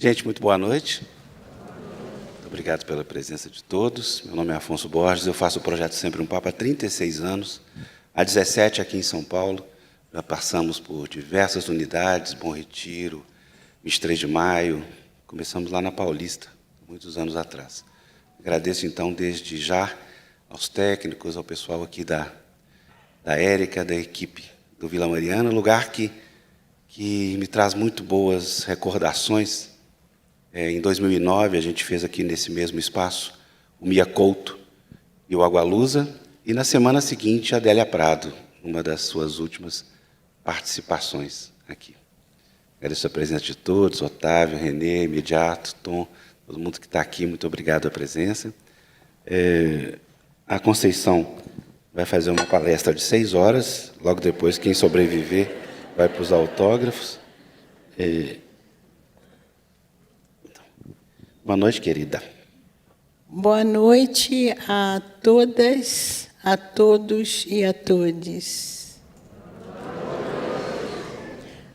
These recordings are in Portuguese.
Gente, muito boa noite. Muito obrigado pela presença de todos. Meu nome é Afonso Borges, eu faço o projeto Sempre um Papo há 36 anos, há 17 aqui em São Paulo. Já passamos por diversas unidades, Bom Retiro, 23 de Maio, começamos lá na Paulista, muitos anos atrás. Agradeço, então, desde já aos técnicos, ao pessoal aqui da Érica, da equipe do Vila Mariana, lugar que me traz muito boas recordações. Em 2009, a gente fez aqui nesse mesmo espaço o Mia Couto e o Agualusa, e na semana seguinte a Adélia Prado, uma das suas últimas participações aqui. Agradeço a presença de todos, Otávio, Renê, Imediato, Tom, todo mundo que está aqui, muito obrigado a presença. A Conceição vai fazer uma palestra de 6 horas, logo depois, quem sobreviver vai para os autógrafos. Boa noite, querida. Boa noite a todas, a todos e a todes.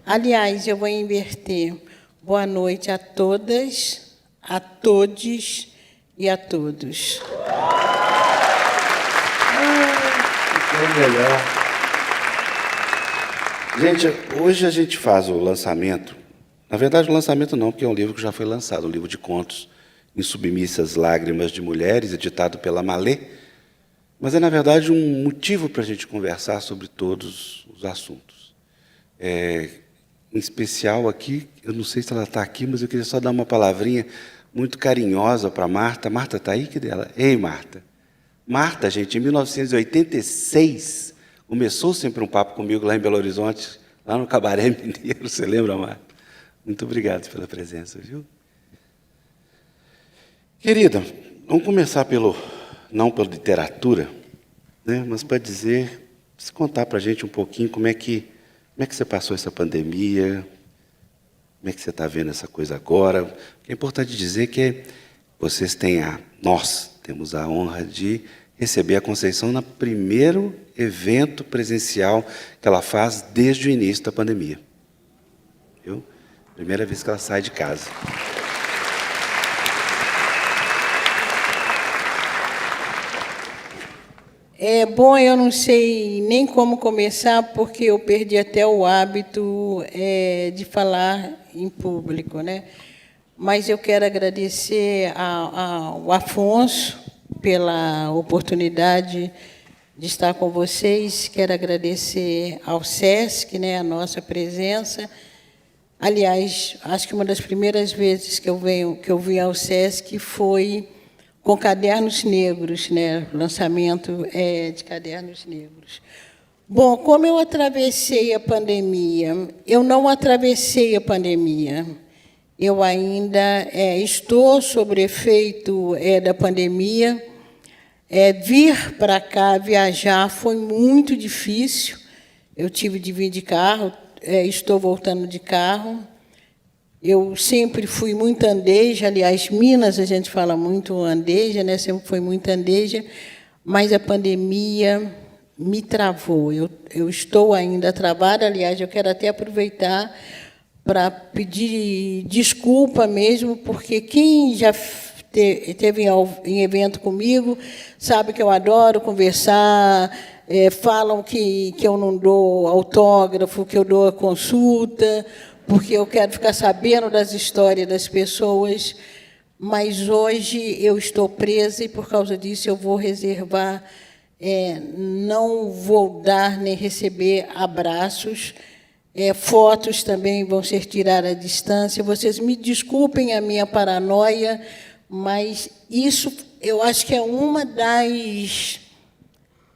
Aliás, eu vou inverter. Boa noite a todas, a todes e a todos. Melhor. Gente, hoje a gente faz o lançamento. Na verdade, o lançamento não, porque é um livro que já foi lançado, um livro de contos, Insubmissas Lágrimas de Mulheres, editado pela Malê. Mas é, na verdade, um motivo para a gente conversar sobre todos os assuntos. Em especial aqui, eu não sei se ela está aqui, mas eu queria só dar uma palavrinha muito carinhosa para a Marta. Marta está aí? Que dela? Ei, Marta. Marta, gente, em 1986, começou Sempre um Papo comigo lá em Belo Horizonte, lá no Cabaré Mineiro. Você lembra, Marta? Muito obrigado pela presença, viu? Querida, vamos começar não pela literatura, né, mas para se contar para a gente um pouquinho como é que você passou essa pandemia, como é que você está vendo essa coisa agora. É importante dizer que nós temos a honra de receber a Conceição no primeiro evento presencial que ela faz desde o início da pandemia. Viu? Primeira vez que ela sai de casa. Bom, eu não sei nem como começar, porque eu perdi até o hábito de falar em público, né? Mas eu quero agradecer ao Afonso pela oportunidade de estar com vocês. Quero agradecer ao SESC, né, a nossa presença. Aliás, acho que uma das primeiras vezes que eu vim ao SESC foi com Cadernos Negros, né? Lançamento de Cadernos Negros. Bom, como eu atravessei a pandemia, eu não atravessei a pandemia. Eu ainda estou sob efeito da pandemia. Vir para cá, viajar, foi muito difícil. Eu tive de vir de carro, estou voltando de carro. Eu sempre fui muito andeja, aliás, Minas a gente fala muito andeja, né? Sempre foi muito andeja, mas a pandemia me travou. Eu estou ainda travada, aliás, eu quero até aproveitar para pedir desculpa mesmo, porque quem já esteve em evento comigo sabe que eu adoro conversar, falam que eu não dou autógrafo, que eu dou a consulta, porque eu quero ficar sabendo das histórias das pessoas, mas hoje eu estou presa e, por causa disso, eu vou reservar, não vou dar nem receber abraços, fotos também vão ser tiradas à distância. Vocês me desculpem a minha paranoia, mas isso eu acho que é uma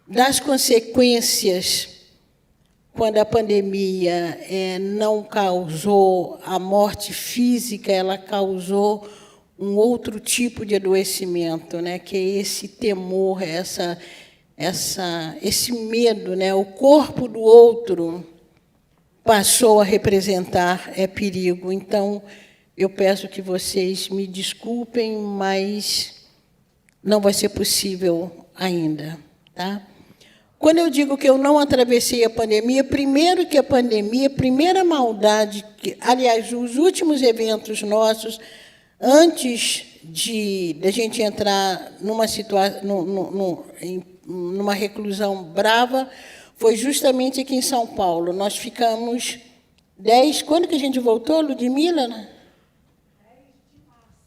das consequências quando a pandemia não causou a morte física, ela causou um outro tipo de adoecimento, né? Que é esse temor, esse medo, né? O corpo do outro passou a representar perigo. Então, eu peço que vocês me desculpem, mas não vai ser possível ainda, tá? Quando eu digo que eu não atravessei a pandemia, primeiro que a pandemia, a primeira maldade, aliás, os últimos eventos nossos, antes de a gente entrar numa numa reclusão brava, foi justamente aqui em São Paulo. Nós ficamos 10... Quando que a gente voltou, Ludmila?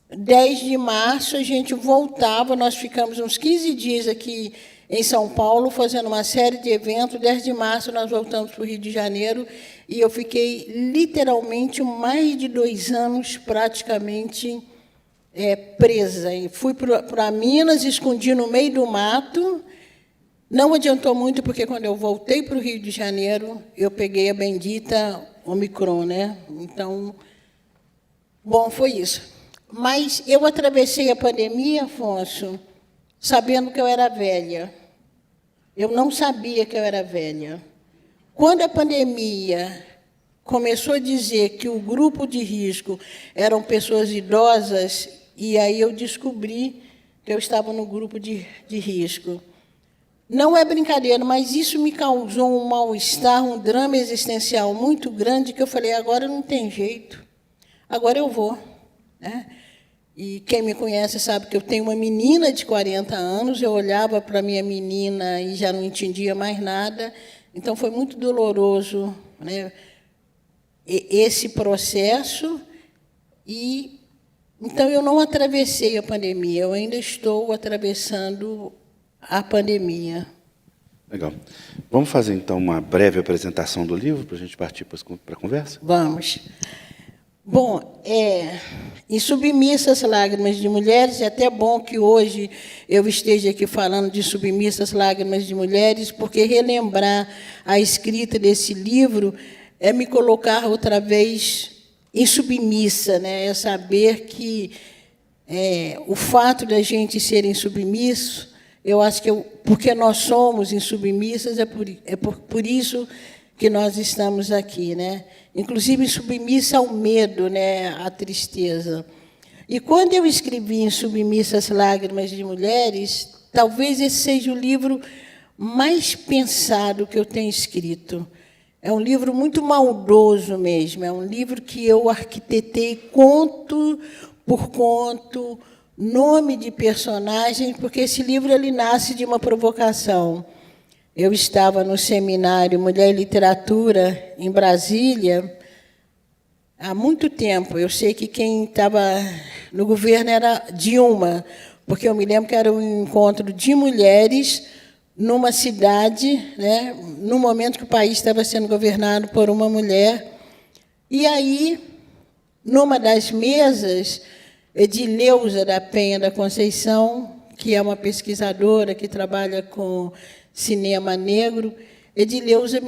10 de março, a gente voltava, nós ficamos uns 15 dias aqui em São Paulo, fazendo uma série de eventos. 10 de março, nós voltamos para o Rio de Janeiro, e eu fiquei, literalmente, mais de 2 anos, praticamente, presa. E fui para Minas, escondi no meio do mato. Não adiantou muito, porque, quando eu voltei para o Rio de Janeiro, eu peguei a bendita Omicron, né? Então, bom, foi isso. Mas eu atravessei a pandemia, Afonso, sabendo que eu era velha. Eu não sabia que eu era velha. Quando a pandemia começou a dizer que o grupo de risco eram pessoas idosas, e aí eu descobri que eu estava no grupo de risco. Não é brincadeira, mas isso me causou um mal-estar, um drama existencial muito grande, que eu falei, agora não tem jeito, agora eu vou. Né? E quem me conhece sabe que eu tenho uma menina de 40 anos, eu olhava para a minha menina e já não entendia mais nada, então foi muito doloroso, né, esse processo, e então eu não atravessei a pandemia, eu ainda estou atravessando a pandemia. Legal. Vamos fazer, então, uma breve apresentação do livro, para a gente partir para a conversa? Vamos. Bom, em Submissas Lágrimas de Mulheres, é até bom que hoje eu esteja aqui falando de Submissas Lágrimas de Mulheres, porque relembrar a escrita desse livro é me colocar outra vez insubmissa, né? É saber que o fato da gente ser insubmisso, eu acho que porque nós somos insubmissas, é por isso que nós estamos aqui, né? Inclusive submissa ao medo, né? À tristeza. E quando eu escrevi em Submissas Lágrimas de Mulheres, talvez esse seja o livro mais pensado que eu tenho escrito. É um livro muito maldoso mesmo, é um livro que eu arquitetei conto por conto, nome de personagem, porque esse livro ele nasce de uma provocação. Eu estava no seminário Mulher e Literatura, em Brasília, há muito tempo. Eu sei que quem estava no governo era Dilma, porque eu me lembro que era um encontro de mulheres numa cidade, né, no momento que o país estava sendo governado por uma mulher. E aí, numa das mesas, Edileuza da Penha da Conceição, que é uma pesquisadora que trabalha com cinema negro, Edileuza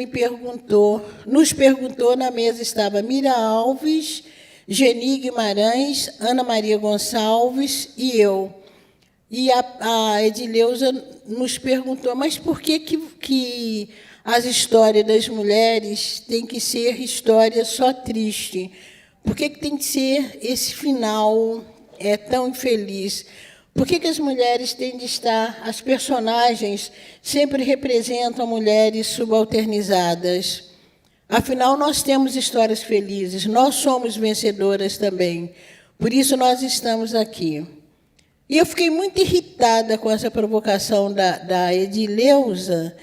nos perguntou, na mesa estava Mira Alves, Geni Guimarães, Ana Maria Gonçalves e eu. E a Edileuza nos perguntou, mas por que as histórias das mulheres têm que ser história só triste? Por que tem que ser esse final tão infeliz? Por que as mulheres têm de estar... As personagens sempre representam mulheres subalternizadas. Afinal, nós temos histórias felizes, nós somos vencedoras também. Por isso, nós estamos aqui. E eu fiquei muito irritada com essa provocação da Edileuza,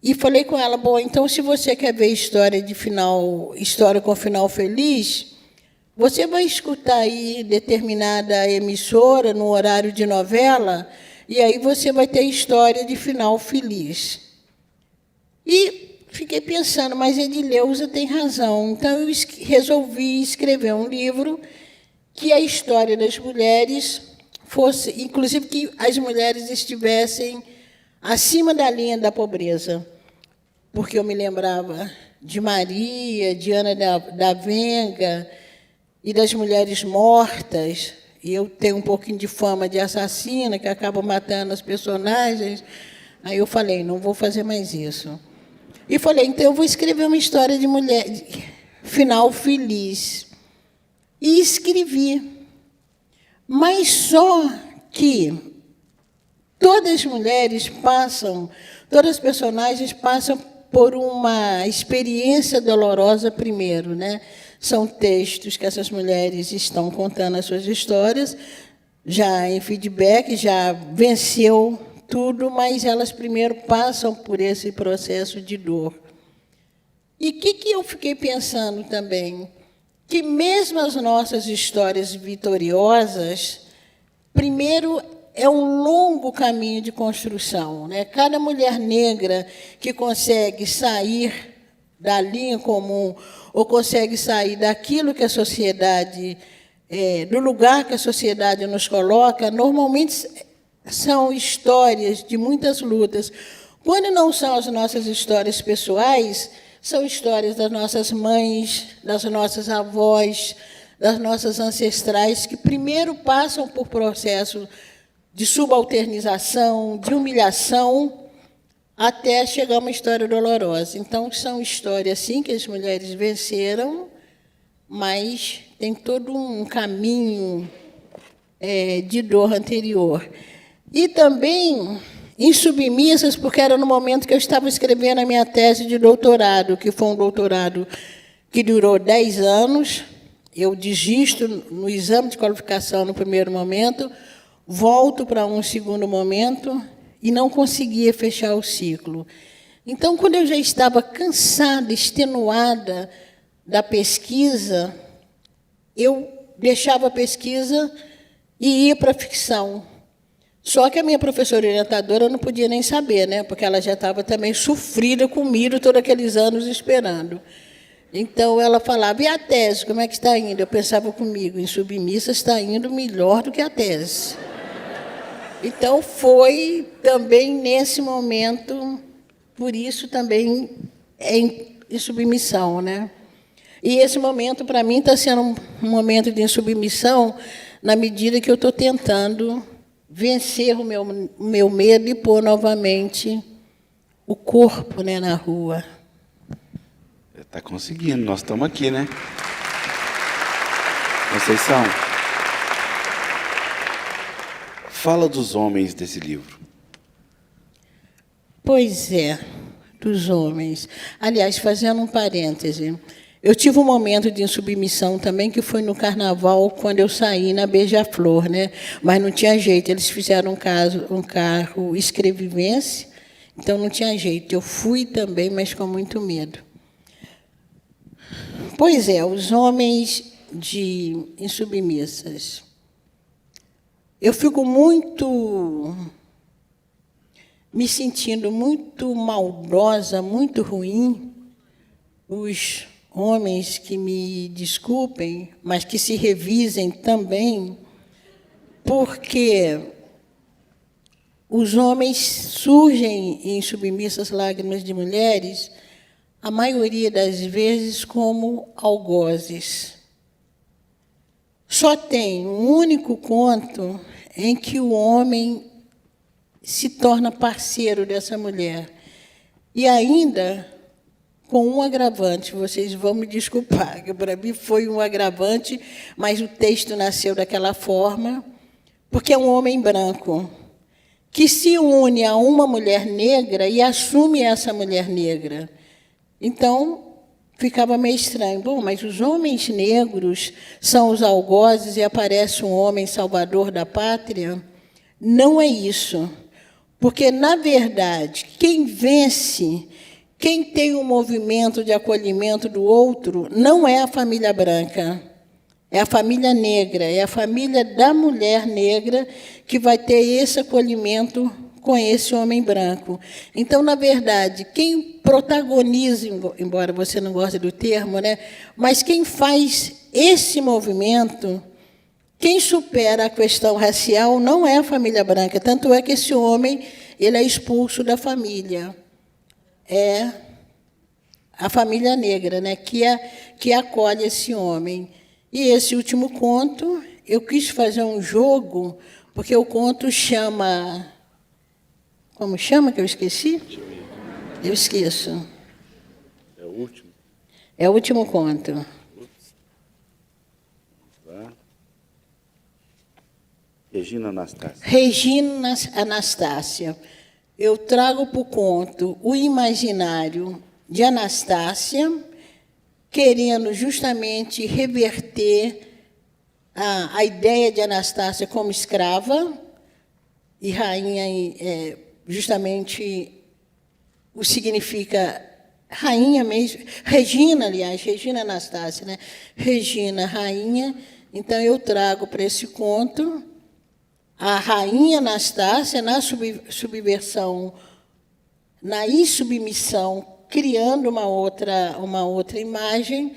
e falei com ela, bom, então, se você quer ver história com final feliz, você vai escutar aí determinada emissora no horário de novela, e aí você vai ter história de final feliz. E fiquei pensando, mas Edileuza tem razão. Então, eu resolvi escrever um livro que a história das mulheres fosse, inclusive, que as mulheres estivessem acima da linha da pobreza, porque eu me lembrava de Maria, de Ana da Venga e das mulheres mortas, e eu tenho um pouquinho de fama de assassina, que acaba matando as personagens. Aí eu falei, não vou fazer mais isso. E falei, então eu vou escrever uma história de mulher, final feliz. E escrevi. Mas só que todas as mulheres passam, todas as personagens passam por uma experiência dolorosa primeiro, né? São textos que essas mulheres estão contando as suas histórias, já em feedback, já venceu tudo, mas elas primeiro passam por esse processo de dor. E o que eu fiquei pensando também? Que mesmo as nossas histórias vitoriosas, primeiro é um longo caminho de construção, né? Cada mulher negra que consegue sair da linha comum ou consegue sair daquilo que a sociedade, do lugar que a sociedade nos coloca, normalmente são histórias de muitas lutas. Quando não são as nossas histórias pessoais, são histórias das nossas mães, das nossas avós, das nossas ancestrais, que primeiro passam por processo de subalternização, de humilhação, até chegar a uma história dolorosa. Então, são histórias, sim, que as mulheres venceram, mas tem todo um caminho de dor anterior. E também insubmissas, porque era no momento que eu estava escrevendo a minha tese de doutorado, que foi um doutorado que durou 10 anos. Eu desisto no exame de qualificação no primeiro momento, volto para um segundo momento e não conseguia fechar o ciclo. Então, quando eu já estava cansada, extenuada da pesquisa, eu deixava a pesquisa e ia para a ficção. Só que a minha professora orientadora não podia nem saber, né? Porque ela já estava também sofrida comigo todos aqueles anos esperando. Então, ela falava, e a tese, como é que está indo? Eu pensava comigo, em submissa está indo melhor do que a tese. Então, foi também nesse momento, por isso também em submissão, né? E esse momento, para mim, está sendo um momento de insubmissão, na medida que eu estou tentando vencer o meu medo e pôr novamente o corpo, né, na rua. Está conseguindo, nós estamos aqui, né? Conceição, fala dos homens desse livro. Pois é, dos homens. Aliás, fazendo um parêntese, eu tive um momento de insubmissão também, que foi no Carnaval, quando eu saí na Beija-Flor, né? Mas não tinha jeito, eles fizeram um carro escrevivense, então não tinha jeito. Eu fui também, mas com muito medo. Pois é, os homens de insubmissas. Eu fico me sentindo muito maldosa, muito ruim. Os homens que me desculpem, mas que se revisem também, porque os homens surgem em Submissas Lágrimas de Mulheres, a maioria das vezes como algozes. Só tem um único conto em que o homem se torna parceiro dessa mulher. E ainda com um agravante, vocês vão me desculpar, que para mim foi um agravante, mas o texto nasceu daquela forma, porque é um homem branco que se une a uma mulher negra e assume essa mulher negra. Então, ficava meio estranho. Bom, mas os homens negros são os algozes e aparece um homem salvador da pátria? Não é isso. Porque, na verdade, quem vence, quem tem um movimento de acolhimento do outro, não é a família branca, é a família negra, é a família da mulher negra que vai ter esse acolhimento com esse homem branco. Então, na verdade, quem protagoniza, embora você não goste do termo, né, mas quem faz esse movimento, quem supera a questão racial não é a família branca, tanto é que esse homem ele é expulso da família. É a família negra, né, que acolhe esse homem. E esse último conto, eu quis fazer um jogo, porque o conto chama... Como chama, que eu esqueci? Eu esqueço. É o último? É o último conto. Regina Anastácia. Regina Anastácia. Eu trago para o conto o imaginário de Anastácia, querendo justamente reverter a ideia de Anastácia como escrava e rainha, justamente o significa rainha mesmo, Regina, aliás, Regina Anastácia, né? Regina, rainha. Então, eu trago para esse conto a rainha Anastácia na subversão, na insubmissão, criando uma outra imagem,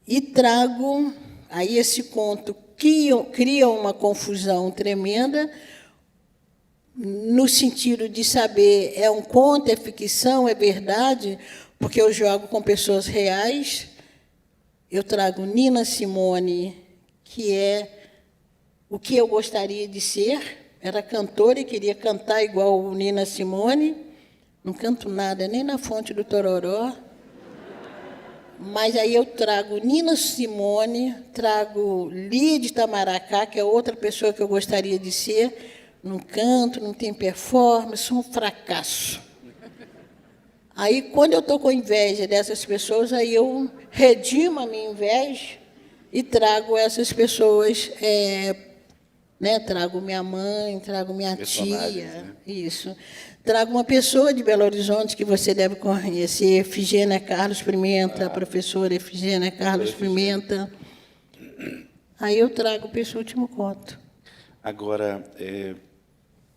e trago, aí esse conto cria uma confusão tremenda, no sentido de saber, é um conto, é ficção, é verdade, porque eu jogo com pessoas reais. Eu trago Nina Simone, que é o que eu gostaria de ser. Era cantora e queria cantar igual Nina Simone. Não canto nada, nem na Fonte do Tororó. Mas aí eu trago Nina Simone, trago Lia de Itamaracá, que é outra pessoa que eu gostaria de ser. Não canto, não tenho performance, sou um fracasso. Aí, quando eu estou com inveja dessas pessoas, aí eu redimo a minha inveja e trago essas pessoas, né? Trago minha mãe, trago minha tia, né? Isso. Trago uma pessoa de Belo Horizonte que você deve conhecer, Efigênia Carlos Pimenta, a professora Efigênia Carlos Pimenta. Aí eu trago para esse último conto. Agora,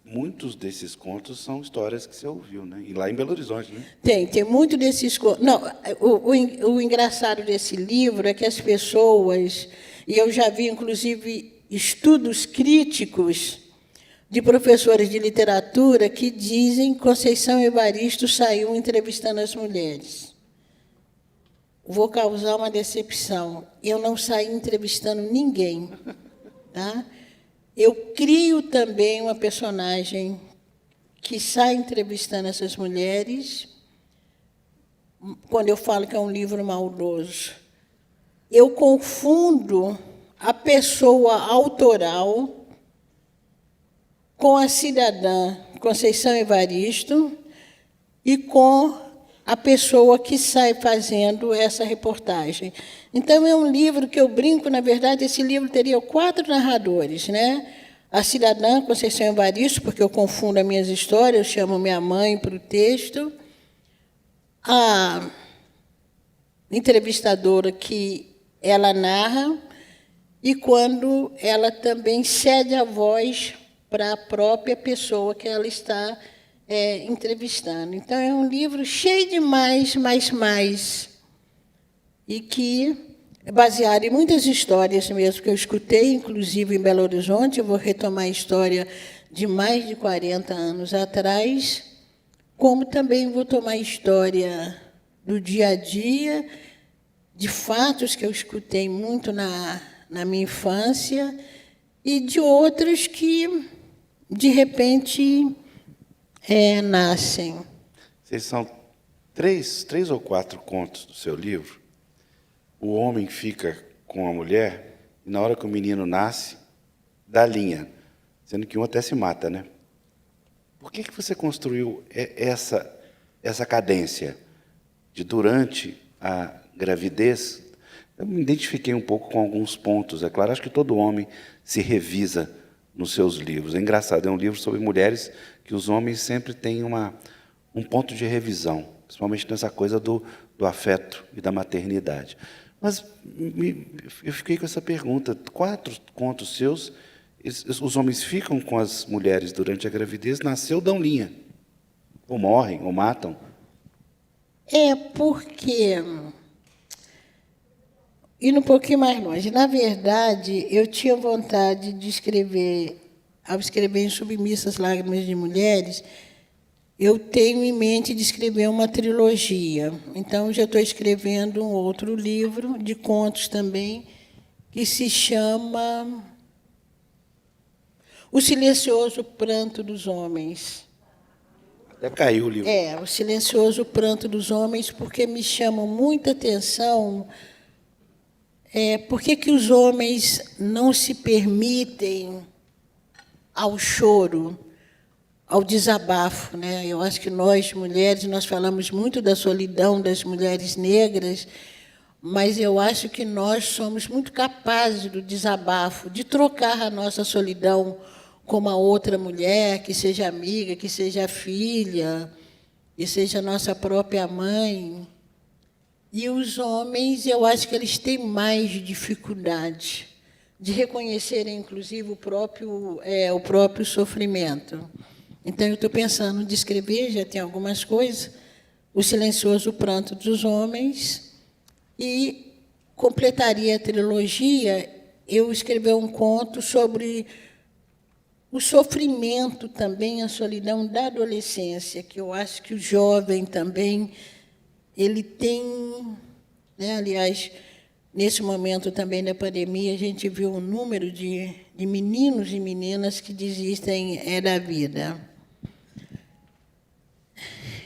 muitos desses contos são histórias que você ouviu, né? E lá em Belo Horizonte, né? Tem muito desses contos. Não, o engraçado desse livro é que as pessoas, e eu já vi, inclusive, estudos críticos de professores de literatura que dizem que Conceição Evaristo saiu entrevistando as mulheres. Vou causar uma decepção. Eu não saí entrevistando ninguém. Tá? Eu crio também uma personagem que sai entrevistando essas mulheres. Quando eu falo que é um livro maldoso, eu confundo a pessoa autoral com a cidadã Conceição Evaristo e com a pessoa que sai fazendo essa reportagem. Então, é um livro que eu brinco, na verdade, esse livro teria 4 narradores, né? A cidadã Conceição Evaristo, porque eu confundo as minhas histórias, eu chamo minha mãe para o texto, a entrevistadora que ela narra, e quando ela também cede a voz para a própria pessoa que ela está entrevistando. Então, é um livro cheio de mais, e que é baseado em muitas histórias mesmo que eu escutei, inclusive em Belo Horizonte. Eu vou retomar a história de mais de 40 anos atrás, como também vou tomar a história do dia a dia, de fatos que eu escutei muito na minha infância, e de outros que, de repente, nascem. Vocês são 3 ou 4 contos do seu livro. O homem fica com a mulher, e na hora que o menino nasce, dá linha, sendo que um até se mata, né? Por que você construiu essa cadência de, durante a gravidez? Eu me identifiquei um pouco com alguns pontos. É claro, acho que todo homem se revisa nos seus livros. É engraçado, é um livro sobre mulheres que os homens sempre têm um ponto de revisão, principalmente nessa coisa do afeto e da maternidade. Mas eu fiquei com essa pergunta. 4 contos seus, os homens ficam com as mulheres durante a gravidez, nasceu, dão linha. Ou morrem, ou matam. Porque, indo um pouquinho mais longe, na verdade, eu tinha vontade de escrever, ao escrever Em Submissas Lágrimas de Mulheres, eu tenho em mente de escrever uma trilogia. Então, já estou escrevendo um outro livro, de contos também, que se chama O Silencioso Pranto dos Homens. Até caiu o livro. O Silencioso Pranto dos Homens, porque me chama muita atenção por que os homens não se permitem ao choro, ao desabafo, né? Eu acho que nós, mulheres, nós falamos muito da solidão das mulheres negras, mas eu acho que nós somos muito capazes do desabafo, de trocar a nossa solidão com uma outra mulher, que seja amiga, que seja filha, que seja nossa própria mãe. E os homens, eu acho que eles têm mais dificuldade de reconhecerem, inclusive, o próprio sofrimento. Então, eu estou pensando em descrever, já tem algumas coisas, o silencioso pranto dos homens, e completaria a trilogia, eu escrever um conto sobre o sofrimento também, a solidão da adolescência, que eu acho que o jovem também ele tem, né, aliás, nesse momento também da pandemia, a gente viu um número de meninos e meninas que desistem da vida.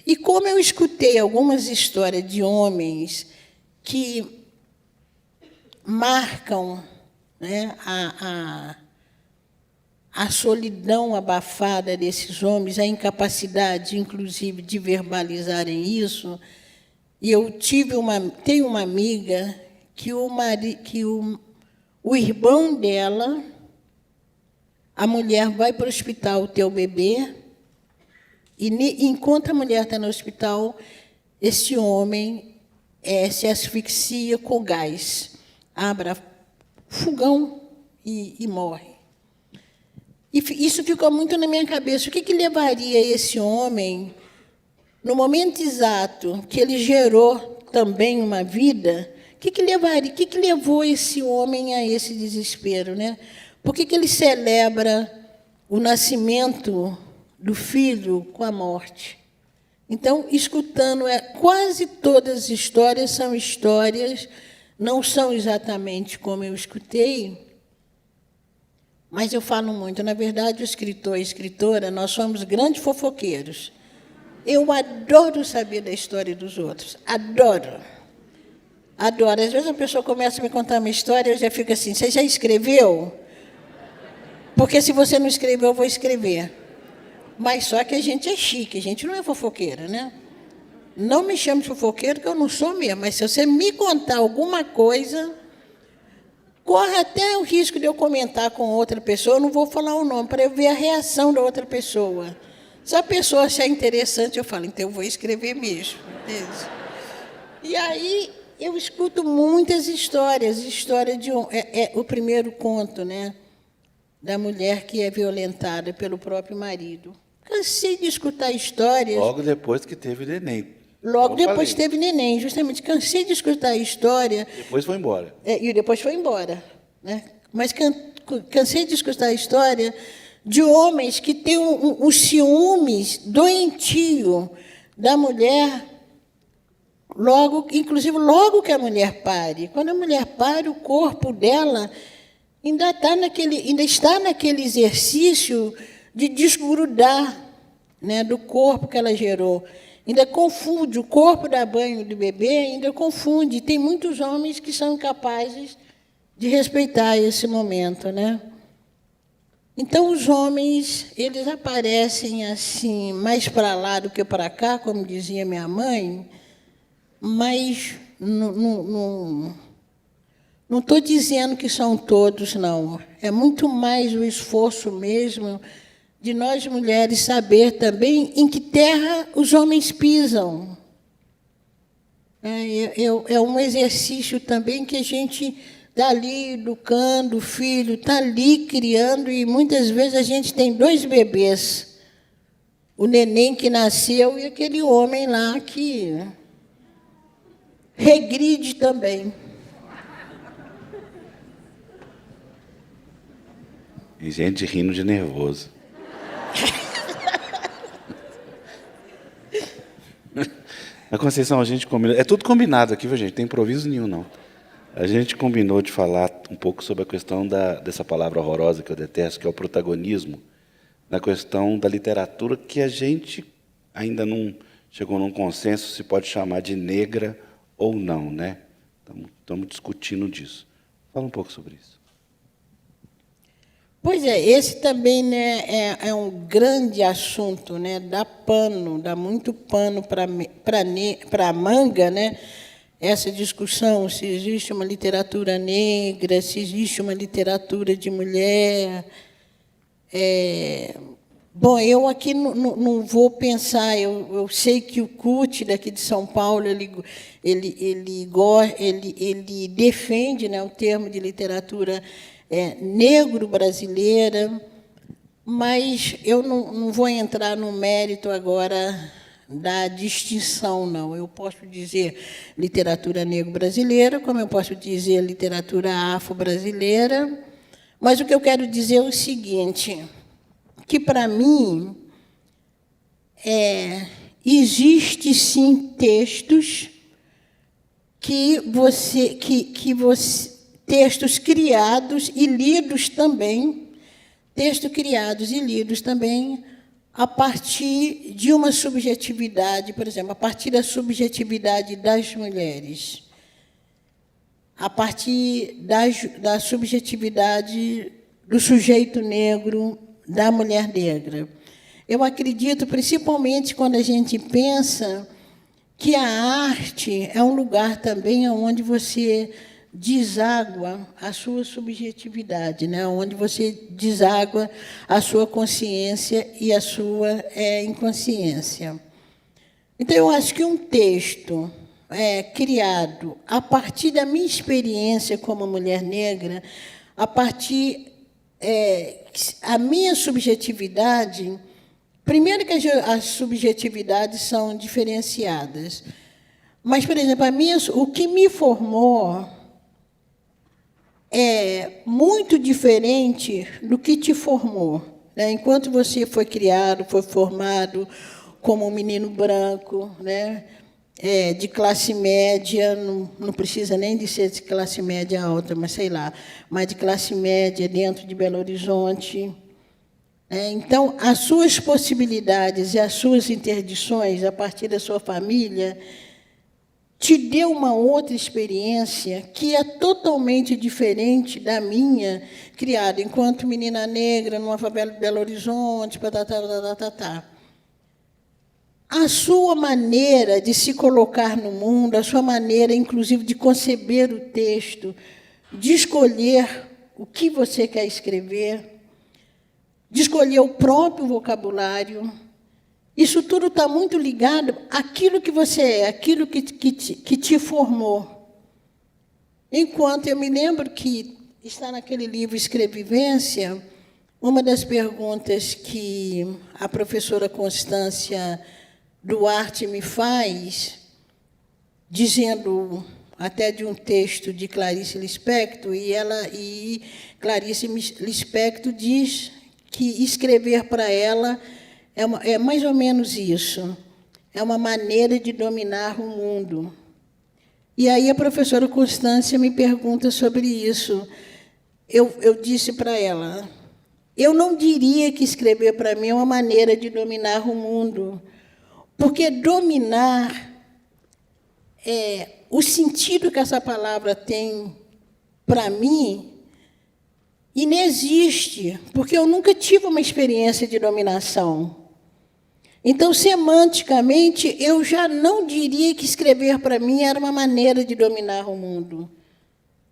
E como eu escutei algumas histórias de homens que marcam, né, a solidão abafada desses homens, a incapacidade, inclusive, de verbalizarem isso, e eu tenho uma amiga que o irmão dela, a mulher vai para o hospital ter o bebê, e enquanto a mulher está no hospital, esse homem se asfixia com gás, abre fogão e morre. E isso ficou muito na minha cabeça. O que levaria esse homem, no momento exato que ele gerou também uma vida, o que levou esse homem a esse desespero, né? Por que ele celebra o nascimento do filho com a morte? Então, escutando, quase todas as histórias são histórias, não são exatamente como eu escutei, mas eu falo muito. Na verdade, o escritor e a escritora, nós somos grandes fofoqueiros. Eu adoro saber da história dos outros. Adoro. Adoro. Às vezes a pessoa começa a me contar uma história, eu já fico assim, você já escreveu? Porque se você não escreveu, eu vou escrever. Mas só que a gente é chique, a gente não é fofoqueira, né? Não me chame de fofoqueiro, que eu não sou mesmo. Mas se você me contar alguma coisa, corre até o risco de eu comentar com outra pessoa, eu não vou falar o nome, para eu ver a reação da outra pessoa. Se a pessoa achar interessante, eu falo, então eu vou escrever mesmo. E aí eu escuto muitas histórias. História de o primeiro conto, né, da mulher que é violentada pelo próprio marido. Cansei de escutar histórias. Logo depois que teve neném. Logo depois teve neném, justamente. Cansei de escutar a história. Depois foi embora. E depois foi embora, né? Mas cansei de escutar a história de homens que têm os ciúmes doentio da mulher, inclusive logo que a mulher pare. Quando a mulher pare, o corpo dela ainda está naquele exercício de desgrudar, né, do corpo que ela gerou. Ainda confunde o corpo da banho do bebê, ainda confunde. Tem muitos homens que são incapazes de respeitar esse momento, né? Então, os homens, eles aparecem assim, mais para lá do que para cá, como dizia minha mãe, mas não estou dizendo que são todos, não. É muito mais o esforço mesmo de nós, mulheres, saber também em que terra os homens pisam. É um exercício também que a gente está ali educando o filho, está ali criando, e muitas vezes a gente tem 2 bebês. O neném que nasceu e aquele homem lá que regride também. E gente rindo de nervoso. Na Conceição, a gente combinou... É tudo combinado aqui, viu, gente? Não tem improviso nenhum, não. A gente combinou de falar um pouco sobre a questão dessa palavra horrorosa que eu detesto, que é o protagonismo, na questão da literatura, que a gente ainda não chegou num consenso se pode chamar de negra ou não, né? Estamos discutindo disso. Fala um pouco sobre isso. Pois é, esse também, né, é um grande assunto, né, dá muito pano para a manga, né, essa discussão, se existe uma literatura negra, se existe uma literatura de mulher. Bom, eu aqui não vou pensar, eu sei que o CUT daqui de São Paulo, ele defende, né, o termo de literatura negro-brasileira, mas eu não vou entrar no mérito agora da distinção, não. Eu posso dizer literatura negro-brasileira, como eu posso dizer literatura afro-brasileira, mas o que eu quero dizer é o seguinte, que, para mim, existe, sim, textos textos criados e lidos também, a partir de uma subjetividade, por exemplo, a partir da subjetividade das mulheres, a partir da subjetividade do sujeito negro, da mulher negra. Eu acredito, principalmente quando a gente pensa que a arte é um lugar também onde você deságua a sua subjetividade, né? Onde você deságua a sua consciência e a sua inconsciência. Então, eu acho que um texto criado a partir da minha experiência como mulher negra, a partir a minha subjetividade, primeiro que as subjetividades são diferenciadas, mas, por exemplo, o que me formou é muito diferente do que te formou, né? Enquanto você foi criado, foi formado como um menino branco, né? De classe média, não precisa nem de ser de classe média alta, mas sei lá, mas de classe média dentro de Belo Horizonte. Então, as suas possibilidades e as suas interdições a partir da sua família te deu uma outra experiência que é totalmente diferente da minha, criada enquanto menina negra numa favela de Belo Horizonte, A sua maneira de se colocar no mundo, a sua maneira, inclusive, de conceber o texto, de escolher o que você quer escrever, de escolher o próprio vocabulário, isso tudo está muito ligado àquilo que você é, àquilo que te formou. Enquanto eu me lembro que está naquele livro Escrevivência, uma das perguntas que a professora Constância Duarte me faz, dizendo até de um texto de Clarice Lispector, e Clarice Lispector diz que escrever para ela é mais ou menos isso, é uma maneira de dominar o mundo. E aí a professora Constância me pergunta sobre isso. Eu disse para ela, eu não diria que escrever para mim é uma maneira de dominar o mundo, porque dominar, o sentido que essa palavra tem para mim, inexiste, porque eu nunca tive uma experiência de dominação. Então, semanticamente, eu já não diria que escrever para mim era uma maneira de dominar o mundo,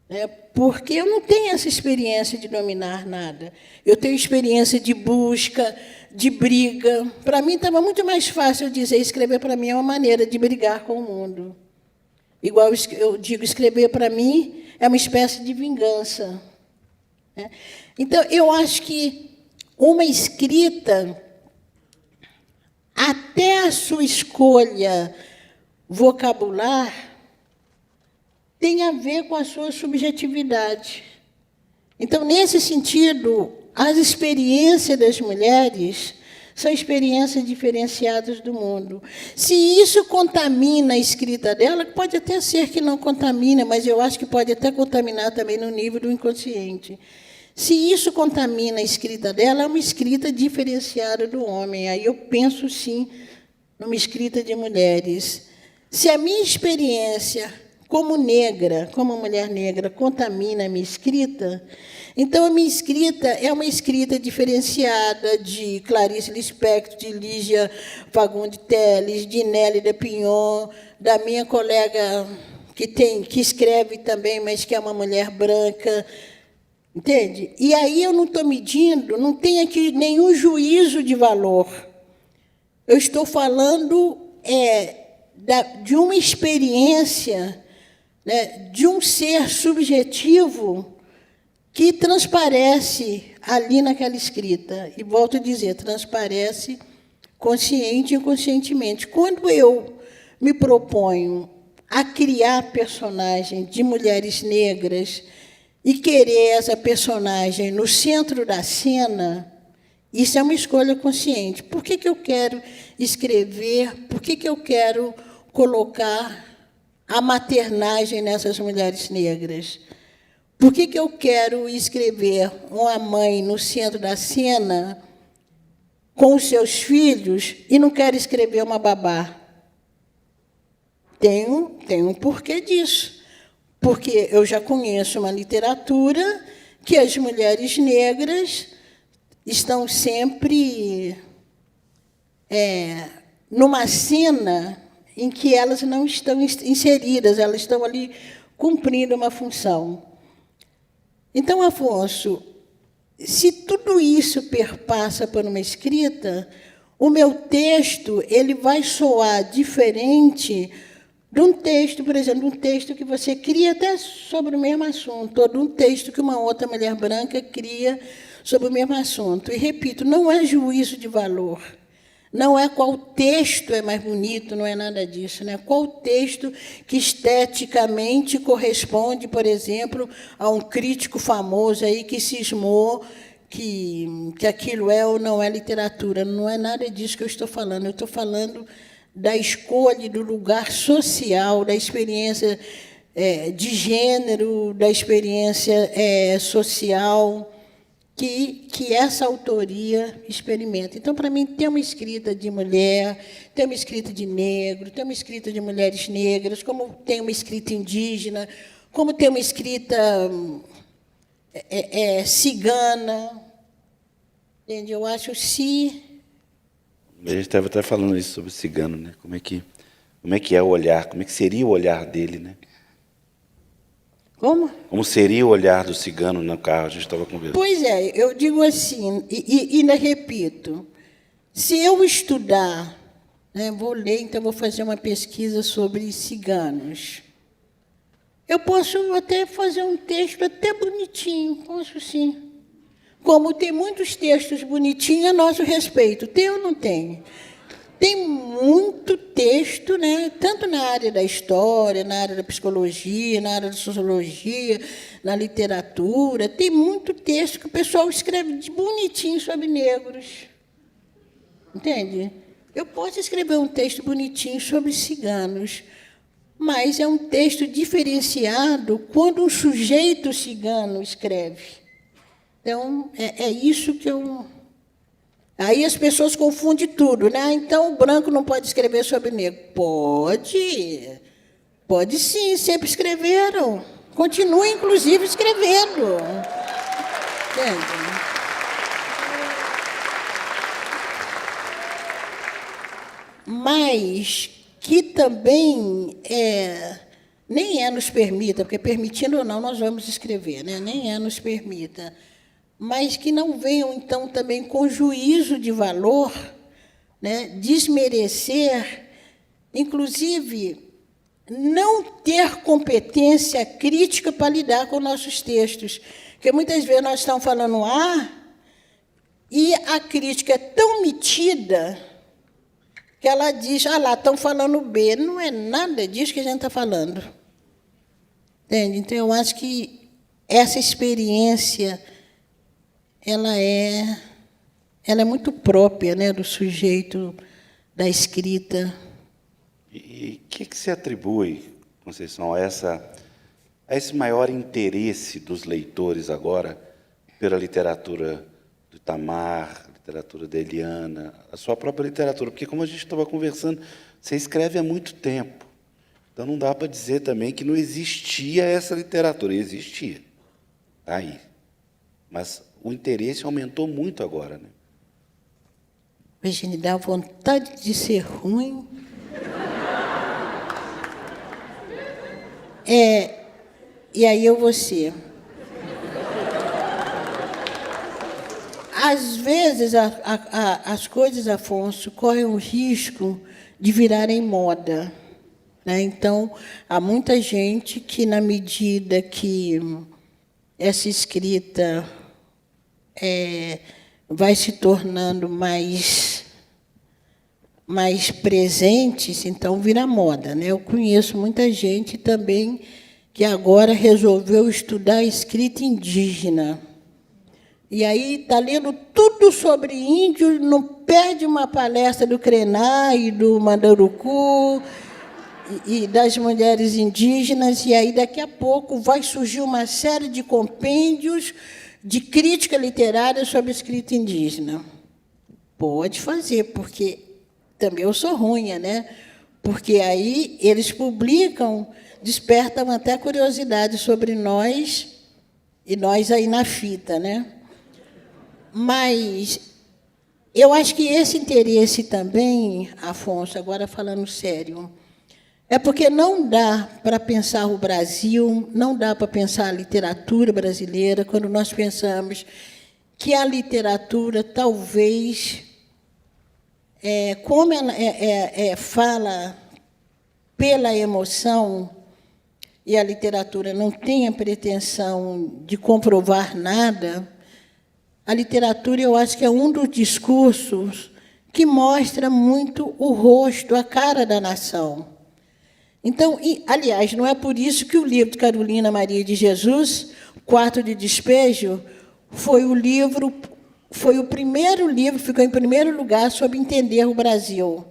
né? Porque eu não tenho essa experiência de dominar nada. Eu tenho experiência de busca, de briga. Para mim, estava muito mais fácil dizer escrever para mim é uma maneira de brigar com o mundo. Igual eu digo, escrever para mim é uma espécie de vingança. Então, eu acho que uma escrita, até a sua escolha vocabular, tem a ver com a sua subjetividade. Então, nesse sentido, as experiências das mulheres são experiências diferenciadas do mundo. Se isso contamina a escrita dela, pode até ser que não contamina, mas eu acho que pode até contaminar também no nível do inconsciente. Se isso contamina a escrita dela, é uma escrita diferenciada do homem. Aí eu penso, sim, numa escrita de mulheres. Se a minha experiência como negra, como mulher negra, contamina a minha escrita. Então, a minha escrita é uma escrita diferenciada de Clarice Lispector, de Lígia Fagundes Telles, de Nélida Pinhon, da minha colega que escreve também, mas que é uma mulher branca, entende? E aí eu não estou medindo, não tem aqui nenhum juízo de valor. Eu estou falando de uma experiência, né, de um ser subjetivo que transparece ali naquela escrita. E volto a dizer, transparece consciente e inconscientemente. Quando eu me proponho a criar personagem de mulheres negras e querer essa personagem no centro da cena, isso é uma escolha consciente. Por que eu quero escrever, por que eu quero colocar a maternagem nessas mulheres negras? Por que eu quero escrever uma mãe no centro da cena com os seus filhos e não quero escrever uma babá? Tem um porquê disso. Porque eu já conheço uma literatura que as mulheres negras estão sempre numa cena em que elas não estão inseridas, elas estão ali cumprindo uma função. Então, Afonso, se tudo isso perpassa por uma escrita, o meu texto ele vai soar diferente de um texto, por exemplo, um texto que você cria até sobre o mesmo assunto, ou de um texto que uma outra mulher branca cria sobre o mesmo assunto. E, repito, não é juízo de valor. Não é qual texto é mais bonito, não é nada disso. Né? Qual texto que esteticamente corresponde, por exemplo, a um crítico famoso aí que cismou que aquilo é ou não é literatura. Não é nada disso que eu estou falando. Eu estou falando da escolha do lugar social, da experiência de gênero, da experiência social que essa autoria experimenta. Então, para mim, tem uma escrita de mulher, tem uma escrita de negro, tem uma escrita de mulheres negras, como tem uma escrita indígena, como tem uma escrita cigana. Entende? Eu acho se... A gente estava até falando isso sobre o cigano, né? Como é que é o olhar, como é que seria o olhar dele, né? Como? Como seria o olhar do cigano no carro, a gente estava conversando. Pois é, eu digo assim, e ainda repito, se eu estudar, né, vou ler, então vou fazer uma pesquisa sobre ciganos, eu posso até fazer um texto até bonitinho, posso sim. Como tem muitos textos bonitinhos a nosso respeito. Tem ou não tem? Tem muito texto, né? Tanto na área da história, na área da psicologia, na área da sociologia, na literatura. Tem muito texto que o pessoal escreve de bonitinho sobre negros. Entende? Eu posso escrever um texto bonitinho sobre ciganos, mas é um texto diferenciado quando um sujeito cigano escreve. Então, é isso que eu... Aí as pessoas confundem tudo, né? Então, o branco não pode escrever sobre negro. Pode. Pode sim, sempre escreveram. Continuem, inclusive, escrevendo. Entende? Mas que também nem nos permita, porque permitindo ou não, nós vamos escrever, né? Nem nos permita. Mas que não venham, então, também com juízo de valor, né, desmerecer, inclusive, não ter competência crítica para lidar com nossos textos. Porque, muitas vezes, nós estamos falando A e a crítica é tão metida que ela diz, lá, estão falando B. Não é nada disso que a gente está falando. Entende? Então, eu acho que essa experiência... ela é muito própria, né, do sujeito da escrita. E o que se atribui, Conceição, a esse maior interesse dos leitores agora pela literatura do Itamar, a literatura da Eliana, a sua própria literatura? Porque, como a gente estava conversando, você escreve há muito tempo. Então, não dá para dizer também que não existia essa literatura. Existia. Está aí. Mas o interesse aumentou muito agora, né? Virginia, dá vontade de ser ruim. E aí eu vou ser. Às vezes, as coisas, Afonso, correm o risco de virarem moda, né? Então, há muita gente que, na medida que essa escrita vai se tornando mais presente, então vira moda, né? Eu conheço muita gente também que agora resolveu estudar a escrita indígena. E aí está lendo tudo sobre índio, não perde uma palestra do Krená e do Mandarucu e das mulheres indígenas, e aí, daqui a pouco, vai surgir uma série de compêndios de crítica literária sobre a escrita indígena. Pode fazer, porque também eu sou ruim, né? Porque aí eles publicam, despertam até curiosidade sobre nós, e nós aí na fita, né? Mas eu acho que esse interesse também, Afonso, agora falando sério, é porque não dá para pensar o Brasil, não dá para pensar a literatura brasileira quando nós pensamos que a literatura, talvez, como ela fala pela emoção, e a literatura não tem a pretensão de comprovar nada, a literatura, eu acho que é um dos discursos que mostra muito o rosto, a cara da nação. Então, aliás, não é por isso que o livro de Carolina Maria de Jesus, Quarto de Despejo, foi o primeiro livro, ficou em primeiro lugar sobre entender o Brasil.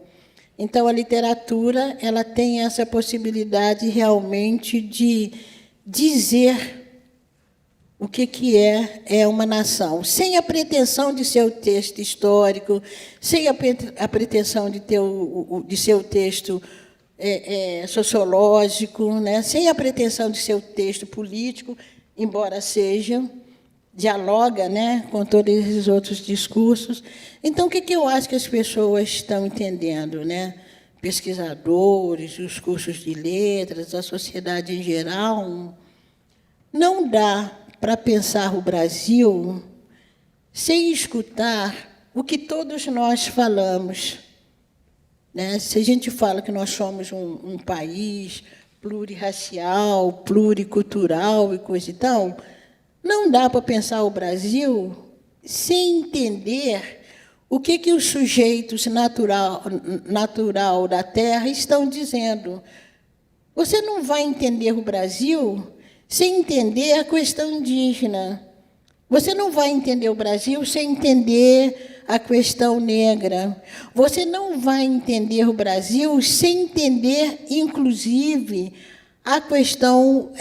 Então, a literatura, ela tem essa possibilidade realmente de dizer o que é uma nação, sem a pretensão de ser o texto histórico, sem a pretensão de ser o texto sociológico, né? Sem a pretensão de ser o texto político, embora seja, dialoga, né, com todos esses outros discursos. Então, o que eu acho que as pessoas estão entendendo, né? Pesquisadores, os cursos de letras, a sociedade em geral, não dá para pensar o Brasil sem escutar o que todos nós falamos, né? Se a gente fala que nós somos um país plurirracial, pluricultural e coisa e tal, não dá para pensar o Brasil sem entender o que os sujeitos natural da terra estão dizendo. Você não vai entender o Brasil sem entender a questão indígena. Você não vai entender o Brasil sem entender a questão negra. Você não vai entender o Brasil sem entender, inclusive, a questão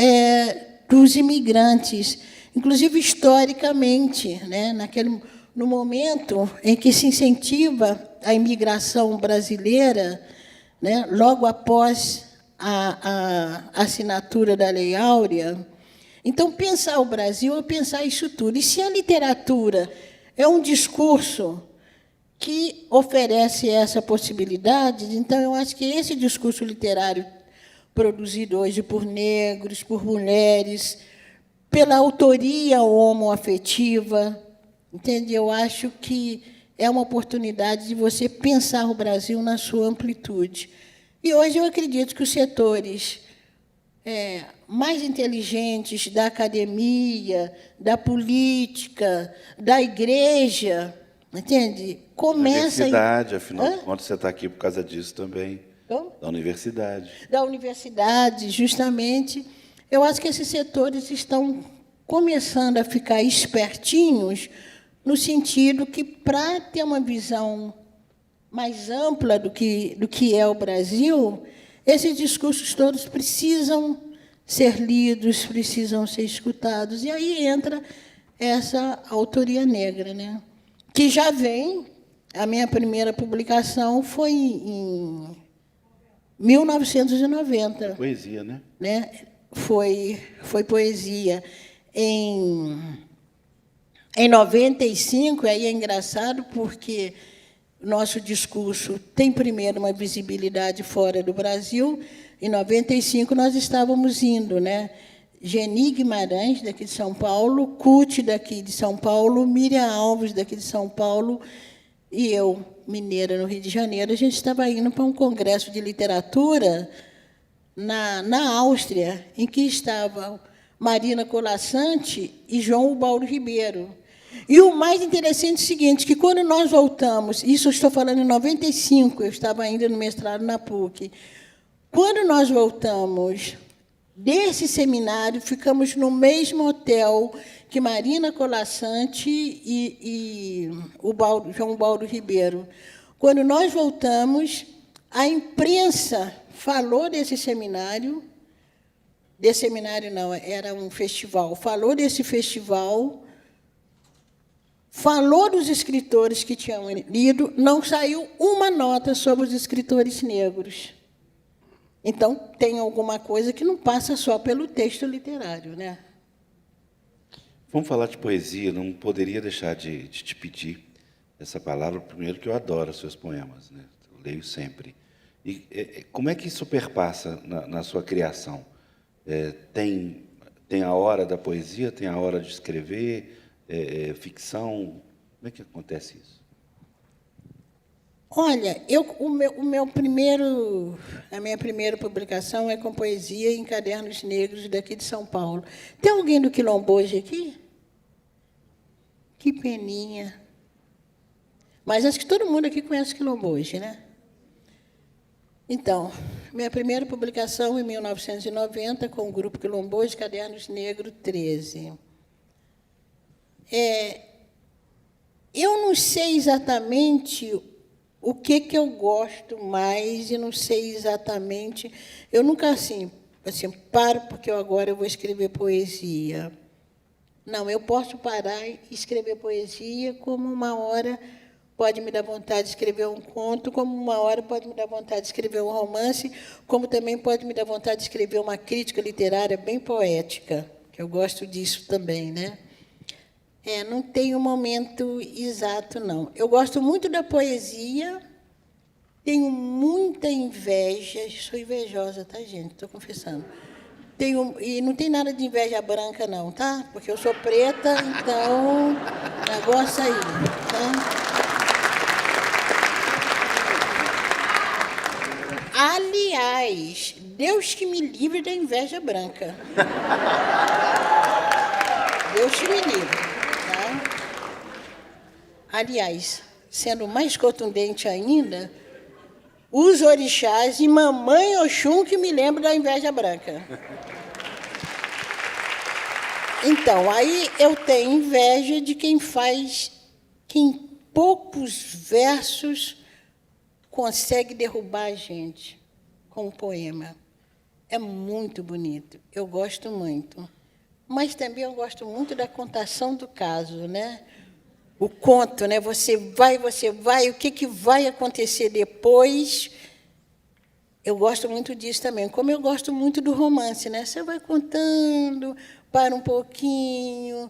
dos imigrantes, inclusive historicamente, né? No momento em que se incentiva a imigração brasileira, né? Logo após a assinatura da Lei Áurea. Então, pensar o Brasil é pensar isso tudo. E se a literatura é um discurso que oferece essa possibilidade, então, eu acho que esse discurso literário produzido hoje por negros, por mulheres, pela autoria homoafetiva, entende? Eu acho que é uma oportunidade de você pensar o Brasil na sua amplitude. E hoje eu acredito que os setores mais inteligentes da academia, da política, da igreja, entende? Começa da universidade, afinal de contas, você está aqui por causa disso também. Da universidade. Da universidade, justamente. Eu acho que esses setores estão começando a ficar espertinhos, no sentido que, para ter uma visão mais ampla do que é o Brasil, esses discursos todos precisam ser lidos, precisam ser escutados. E aí entra essa autoria negra, né? Que já vem, a minha primeira publicação foi em 1990. Poesia, né? Foi poesia. Em 95, aí é engraçado, porque nosso discurso tem, primeiro, uma visibilidade fora do Brasil. Em 95, nós estávamos indo, Geni Guimarães, daqui de São Paulo, Cuti, daqui de São Paulo, Miriam Alves, daqui de São Paulo, e eu, mineira, no Rio de Janeiro. A gente estava indo para um congresso de literatura na Áustria, em que estavam Marina Colasanti e João Ubaldo Ribeiro. E o mais interessante é o seguinte, que quando nós voltamos, isso eu estou falando em 95, eu estava ainda no mestrado na PUC, quando nós voltamos desse seminário, ficamos no mesmo hotel que Marina Colasanti e João Ubaldo Ribeiro. Quando nós voltamos, a imprensa falou desse seminário não, era um festival, falou desse festival, falou dos escritores que tinham lido, não saiu uma nota sobre os escritores negros. Então, tem alguma coisa que não passa só pelo texto literário, Vamos falar de poesia, não poderia deixar de te pedir essa palavra, primeiro que eu adoro os seus poemas, eu leio sempre. E como é que isso perpassa na sua criação? Tem a hora da poesia, tem a hora de escrever, ficção? Como é que acontece isso? Olha, a minha primeira publicação é com poesia em Cadernos Negros, daqui de São Paulo. Tem alguém do Quilombo hoje aqui? Que peninha. Mas acho que todo mundo aqui conhece Quilombo hoje, Então, minha primeira publicação em 1990, com o Grupo Quilombo, Cadernos Negros 13. Eu não sei exatamente o que eu gosto mais e não sei exatamente... Eu nunca, paro porque agora eu vou escrever poesia. Não, eu posso parar e escrever poesia, como uma hora pode me dar vontade de escrever um conto, como uma hora pode me dar vontade de escrever um romance, como também pode me dar vontade de escrever uma crítica literária bem poética, que eu gosto disso também, não tem um momento exato, não. Eu gosto muito da poesia, tenho muita inveja, sou invejosa, tá, gente? Estou confessando. E não tem nada de inveja branca, não, tá? Porque eu sou preta, então, negócio aí, Aliás, Deus que me livre da inveja branca. Deus que me livre. Aliás, sendo mais contundente ainda, os orixás e mamãe Oxum que me lembram da inveja branca. Então, aí eu tenho inveja de quem faz, que em poucos versos consegue derrubar a gente com um poema. É muito bonito, eu gosto muito. Mas também eu gosto muito da contação do caso, O conto, Você vai, o que vai acontecer depois? Eu gosto muito disso também, como eu gosto muito do romance, Você vai contando, para um pouquinho,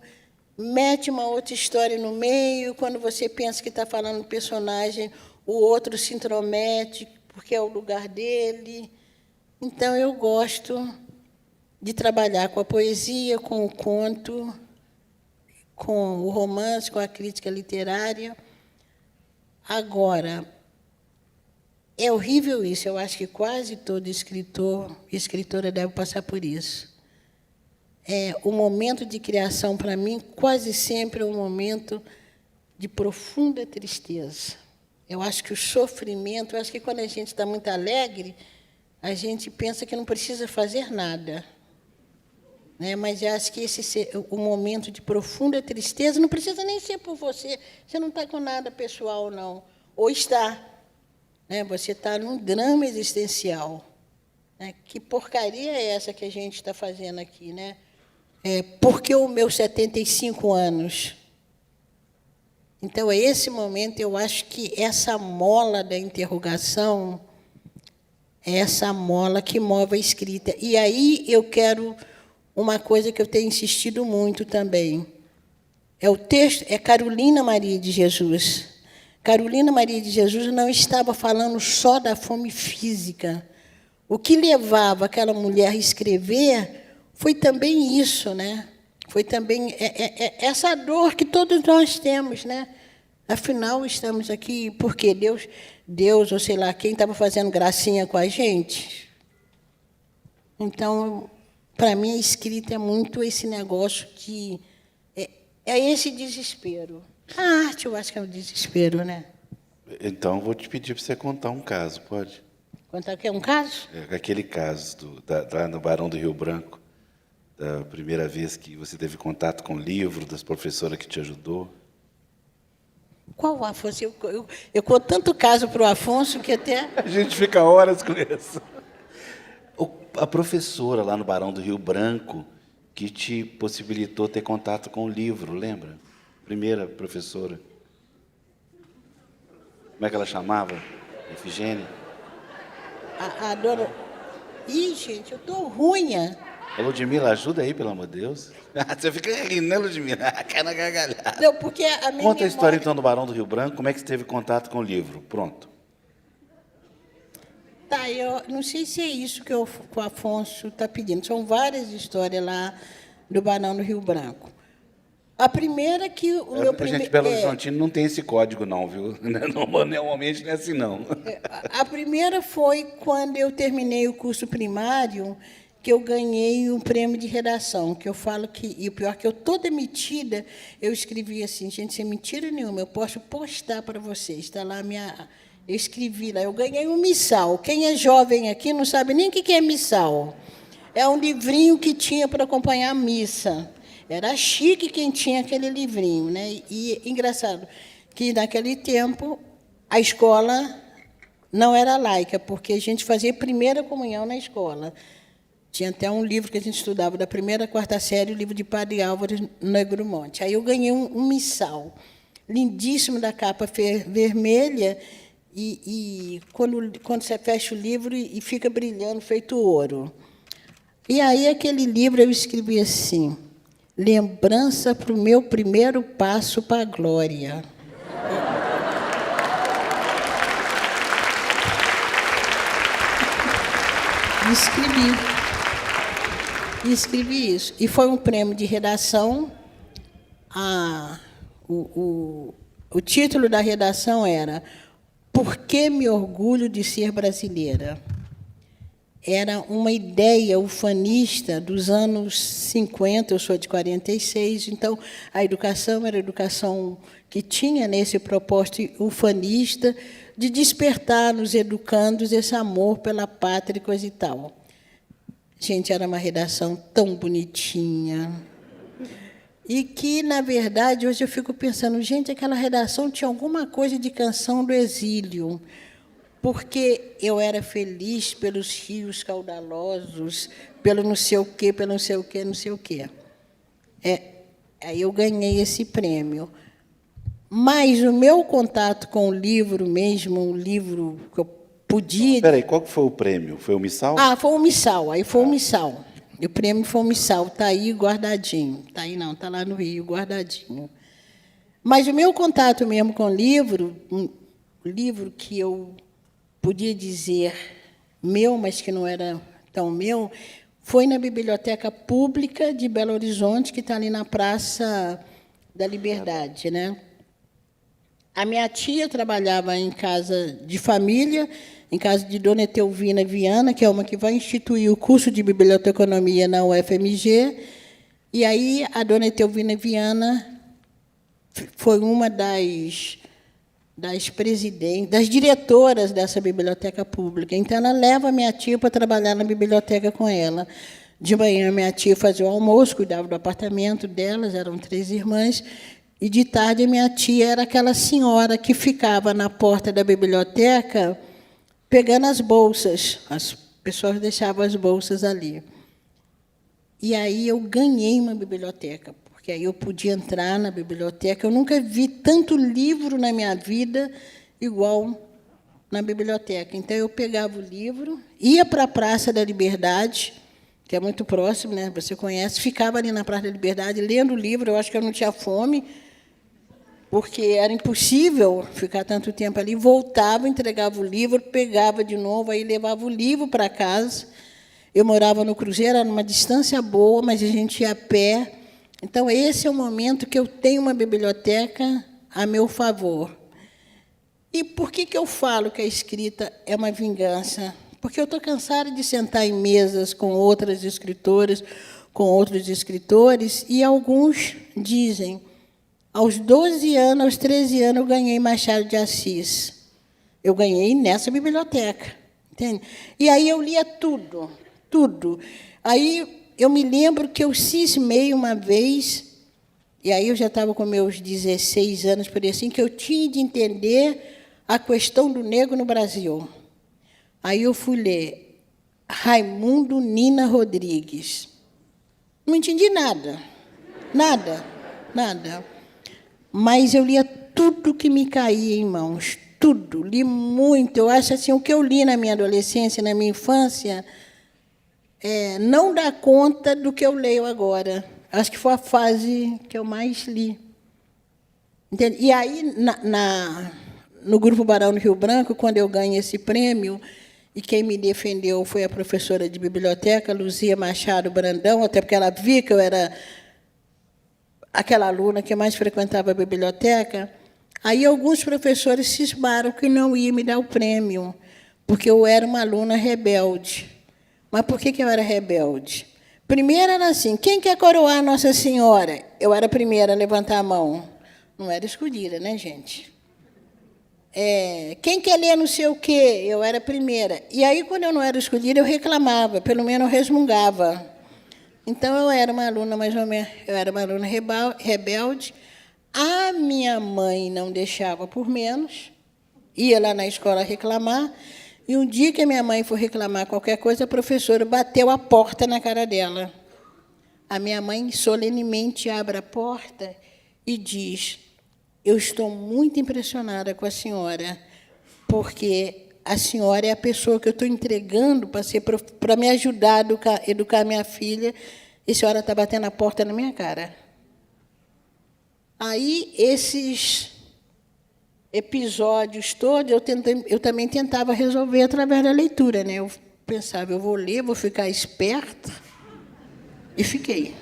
mete uma outra história no meio, quando você pensa que está falando do personagem, o outro se intromete, porque é o lugar dele. Então, eu gosto de trabalhar com a poesia, com o conto, com o romance, com a crítica literária. Agora, é horrível isso, eu acho que quase todo escritor e escritora deve passar por isso. O momento de criação, para mim, quase sempre é um momento de profunda tristeza. Eu acho que o sofrimento, eu acho que quando a gente está muito alegre, a gente pensa que não precisa fazer nada. Mas eu acho que o momento de profunda tristeza não precisa nem ser por você não está com nada pessoal, não. Ou está. Você está num drama existencial. Que porcaria é essa que a gente está fazendo aqui? Por que os meus 75 anos? Então, esse momento, eu acho que essa mola da interrogação é essa mola que move a escrita. E aí eu quero uma coisa que eu tenho insistido muito também. É o texto, é Carolina Maria de Jesus. Carolina Maria de Jesus não estava falando só da fome física. O que levava aquela mulher a escrever foi também isso, né? Foi também essa dor que todos nós temos, né? Afinal, estamos aqui porque Deus, ou sei lá, quem estava fazendo gracinha com a gente. Então, para mim, a escrita é muito esse negócio de... É esse desespero. A arte, eu acho que é o desespero, né? Então, vou te pedir para você contar um caso, pode? Contar aqui um caso? Aquele caso lá no Barão do Rio Branco, da primeira vez que você teve contato com o livro, das professoras que te ajudou. Qual Afonso? Eu conto tanto caso para o Afonso que até... A gente fica horas com isso. A professora lá no Barão do Rio Branco que te possibilitou ter contato com o livro, lembra? Primeira professora. Como é que ela chamava? Efigênia? A dona... Ih, gente, eu estou ruim. Ô, Ludmila, ajuda aí, pelo amor de Deus. Você fica rindo, né, Ludmila? Cai na gargalhada. Não, porque a minha Conta a história, então, do Barão do Rio Branco. Como é que você teve contato com o livro? Pronto. Tá, eu não sei se é isso que o Afonso está pedindo. São várias histórias lá do Barão do Rio Branco. A primeira é que o meu primeiro... Gente, Belo Horizontino não tem esse código, não, viu? Normalmente não é assim, não. A primeira foi quando eu terminei o curso primário, que eu ganhei um prêmio de redação, que eu falo que... E o pior que eu, toda metida, eu escrevi assim, gente, sem mentira nenhuma, eu posso postar para vocês. Está lá a minha... Eu escrevi lá, eu ganhei um missal. Quem é jovem aqui não sabe nem o que é missal. É um livrinho que tinha para acompanhar a missa. Era chique quem tinha aquele livrinho, né? E engraçado que, naquele tempo, a escola não era laica, porque a gente fazia primeira comunhão na escola. Tinha até um livro que a gente estudava, da primeira à quarta série, o livro de Padre Álvares Negromonte. Aí eu ganhei um missal, lindíssimo, da capa vermelha, e quando você fecha o livro e fica brilhando, feito ouro. E aí, aquele livro, eu escrevi assim, lembrança para o meu primeiro passo para a glória. Escrevi isso. E foi um prêmio de redação. O título da redação era Por que me orgulho de ser brasileira? Era uma ideia ufanista dos anos 50, eu sou de 46, então a educação era a educação que tinha nesse propósito ufanista de despertar nos educandos esse amor pela pátria e coisa e tal. Gente, era uma redação tão bonitinha. E que, na verdade, hoje eu fico pensando, gente, aquela redação tinha alguma coisa de canção do exílio, porque eu era feliz pelos rios caudalosos, pelo não sei o quê, pelo não sei o quê, não sei o quê. Aí eu ganhei esse prêmio. Mas o meu contato com o livro mesmo, um livro que eu podia... Espera aí, qual que foi o prêmio? Foi o Missal? Foi o Missal, aí foi o Missal. O prêmio foi o Missal, está aí guardadinho. Está aí não, está lá no Rio, guardadinho. Mas o meu contato mesmo com o livro, um livro que eu podia dizer meu, mas que não era tão meu, foi na Biblioteca Pública de Belo Horizonte, que está ali na Praça da Liberdade, né? A minha tia trabalhava em casa de família, em casa de Dona Etelvina Viana, que é uma que vai instituir o curso de biblioteconomia na UFMG, e aí a Dona Etelvina Viana foi uma das presidentes, das diretoras dessa biblioteca pública. Então, ela leva a minha tia para trabalhar na biblioteca com ela. De manhã, minha tia fazia o almoço, cuidava do apartamento delas, eram 3 irmãs, e, de tarde, a minha tia era aquela senhora que ficava na porta da biblioteca pegando as bolsas. As pessoas deixavam as bolsas ali. E aí eu ganhei uma biblioteca, porque aí eu podia entrar na biblioteca. Eu nunca vi tanto livro na minha vida igual na biblioteca. Então, eu pegava o livro, ia para a Praça da Liberdade, que é muito próximo, né? Você conhece, ficava ali na Praça da Liberdade, lendo o livro. Eu acho que eu não tinha fome, porque era impossível ficar tanto tempo ali. Voltava, entregava o livro, pegava de novo, aí levava o livro para casa. Eu morava no Cruzeiro, era numa distância boa, mas a gente ia a pé. Então, esse é o momento que eu tenho uma biblioteca a meu favor. E por que eu falo que a escrita é uma vingança? Porque eu estou cansada de sentar em mesas com outras escritoras, com outros escritores, e alguns dizem, aos 12 anos, aos 13 anos, eu ganhei Machado de Assis. Eu ganhei nessa biblioteca, entende? E aí eu lia tudo, tudo. Aí eu me lembro que eu cismei uma vez, e aí eu já estava com meus 16 anos, por aí assim, que eu tinha de entender a questão do negro no Brasil. Aí eu fui ler Raimundo Nina Rodrigues. Não entendi nada, nada, nada. Mas eu lia tudo que me caía em mãos, tudo, li muito. Eu acho assim, o que eu li na minha adolescência, na minha infância, não dá conta do que eu leio agora. Acho que foi a fase que eu mais li. Entende? E aí, no Grupo Barão do Rio Branco, quando eu ganhei esse prêmio, e quem me defendeu foi a professora de biblioteca, Luzia Machado Brandão, até porque ela via que eu era aquela aluna que mais frequentava a biblioteca. Aí alguns professores cismaram que não iam me dar o prêmio, porque eu era uma aluna rebelde. Mas por que eu era rebelde? Primeiro era assim, quem quer coroar Nossa Senhora? Eu era a primeira a levantar a mão. Não era escolhida, né, gente? Quem quer ler não sei o quê? Eu era a primeira. E aí, quando eu não era escolhida, eu reclamava, pelo menos eu resmungava. Então, eu era uma aluna, mais ou menos, eu era uma aluna rebelde. A minha mãe não deixava por menos, ia lá na escola reclamar, e um dia que a minha mãe foi reclamar qualquer coisa, a professora bateu a porta na cara dela. A minha mãe solenemente abre a porta e diz: eu estou muito impressionada com a senhora, porque a senhora é a pessoa que eu estou entregando para me ajudar a educar minha filha, e a senhora está batendo a porta na minha cara. Aí, esses episódios todos, eu também tentava resolver através da leitura, né? Eu pensava, eu vou ler, vou ficar esperta, e fiquei.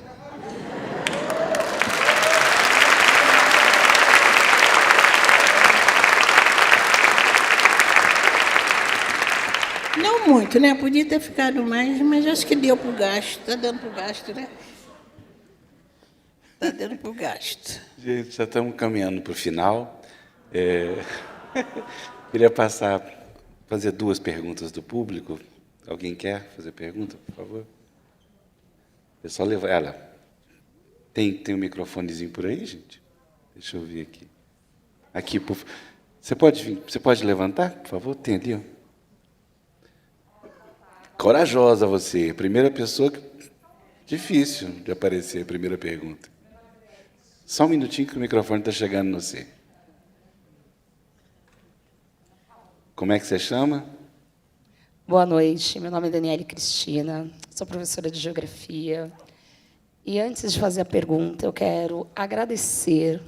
Não muito, né? Podia ter ficado mais, mas acho que deu para o gasto. Está dando para o gasto, né? Está dando para o gasto. Gente, já estamos caminhando para o final. Queria fazer 2 perguntas do público. Alguém quer fazer pergunta, por favor? É só levar ela. Tem um microfonezinho por aí, gente? Deixa eu ver aqui. Aqui, você pode levantar, por favor? Tem ali, ó. Corajosa você, primeira pessoa difícil de aparecer, a primeira pergunta. Só um minutinho que o microfone está chegando no você. Como é que você chama? Boa noite, meu nome é Daniele Cristina, sou professora de Geografia. E antes de fazer a pergunta, eu quero agradecer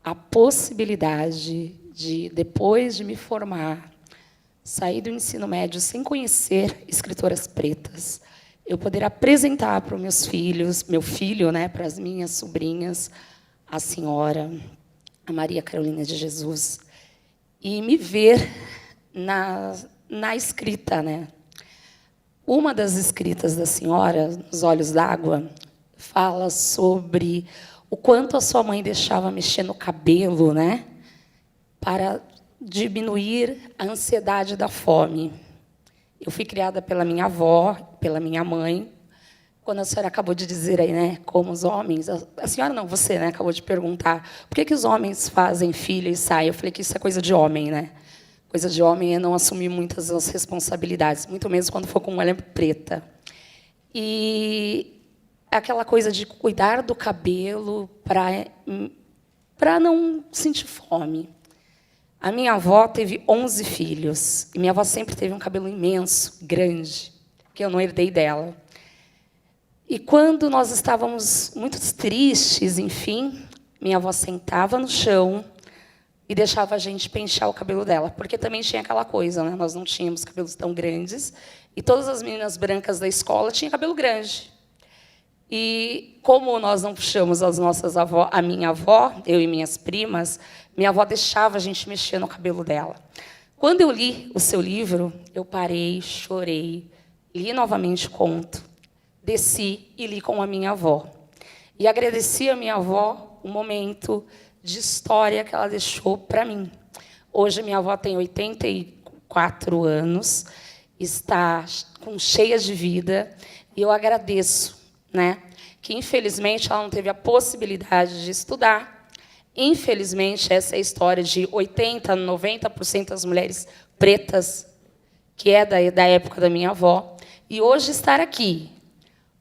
a possibilidade de, depois de me formar, sair do ensino médio sem conhecer escritoras pretas, eu poder apresentar para os meus filhos, meu filho, né, para as minhas sobrinhas, a senhora, a Maria Carolina de Jesus, e me ver na escrita, né? Uma das escritas da senhora, Nos Olhos d'Água, fala sobre o quanto a sua mãe deixava mexer no cabelo, né, para diminuir a ansiedade da fome. Eu fui criada pela minha avó, pela minha mãe. Quando a senhora acabou de dizer aí, né, como os homens... A senhora não, você, né, acabou de perguntar por que os homens fazem filho e saem. Eu falei que isso é coisa de homem, né? Coisa de homem é não assumir muitas das responsabilidades, muito menos quando for com mulher preta. E aquela coisa de cuidar do cabelo para não sentir fome. A minha avó teve 11 filhos. E minha avó sempre teve um cabelo imenso, grande, que eu não herdei dela. E quando nós estávamos muito tristes, enfim, minha avó sentava no chão e deixava a gente pentear o cabelo dela, porque também tinha aquela coisa, né? Nós não tínhamos cabelos tão grandes, e todas as meninas brancas da escola tinham cabelo grande. E como nós não puxamos as nossas avós, a minha avó, eu e minhas primas, minha avó deixava a gente mexer no cabelo dela. Quando eu li o seu livro, eu parei, chorei, li novamente o conto, desci e li com a minha avó. E agradeci a minha avó o momento de história que ela deixou para mim. Hoje, minha avó tem 84 anos, está cheia de vida, e eu agradeço, né, que, infelizmente, ela não teve a possibilidade de estudar. Infelizmente, essa é a história de 80%, 90% das mulheres pretas, que é da época da minha avó. E hoje estar aqui,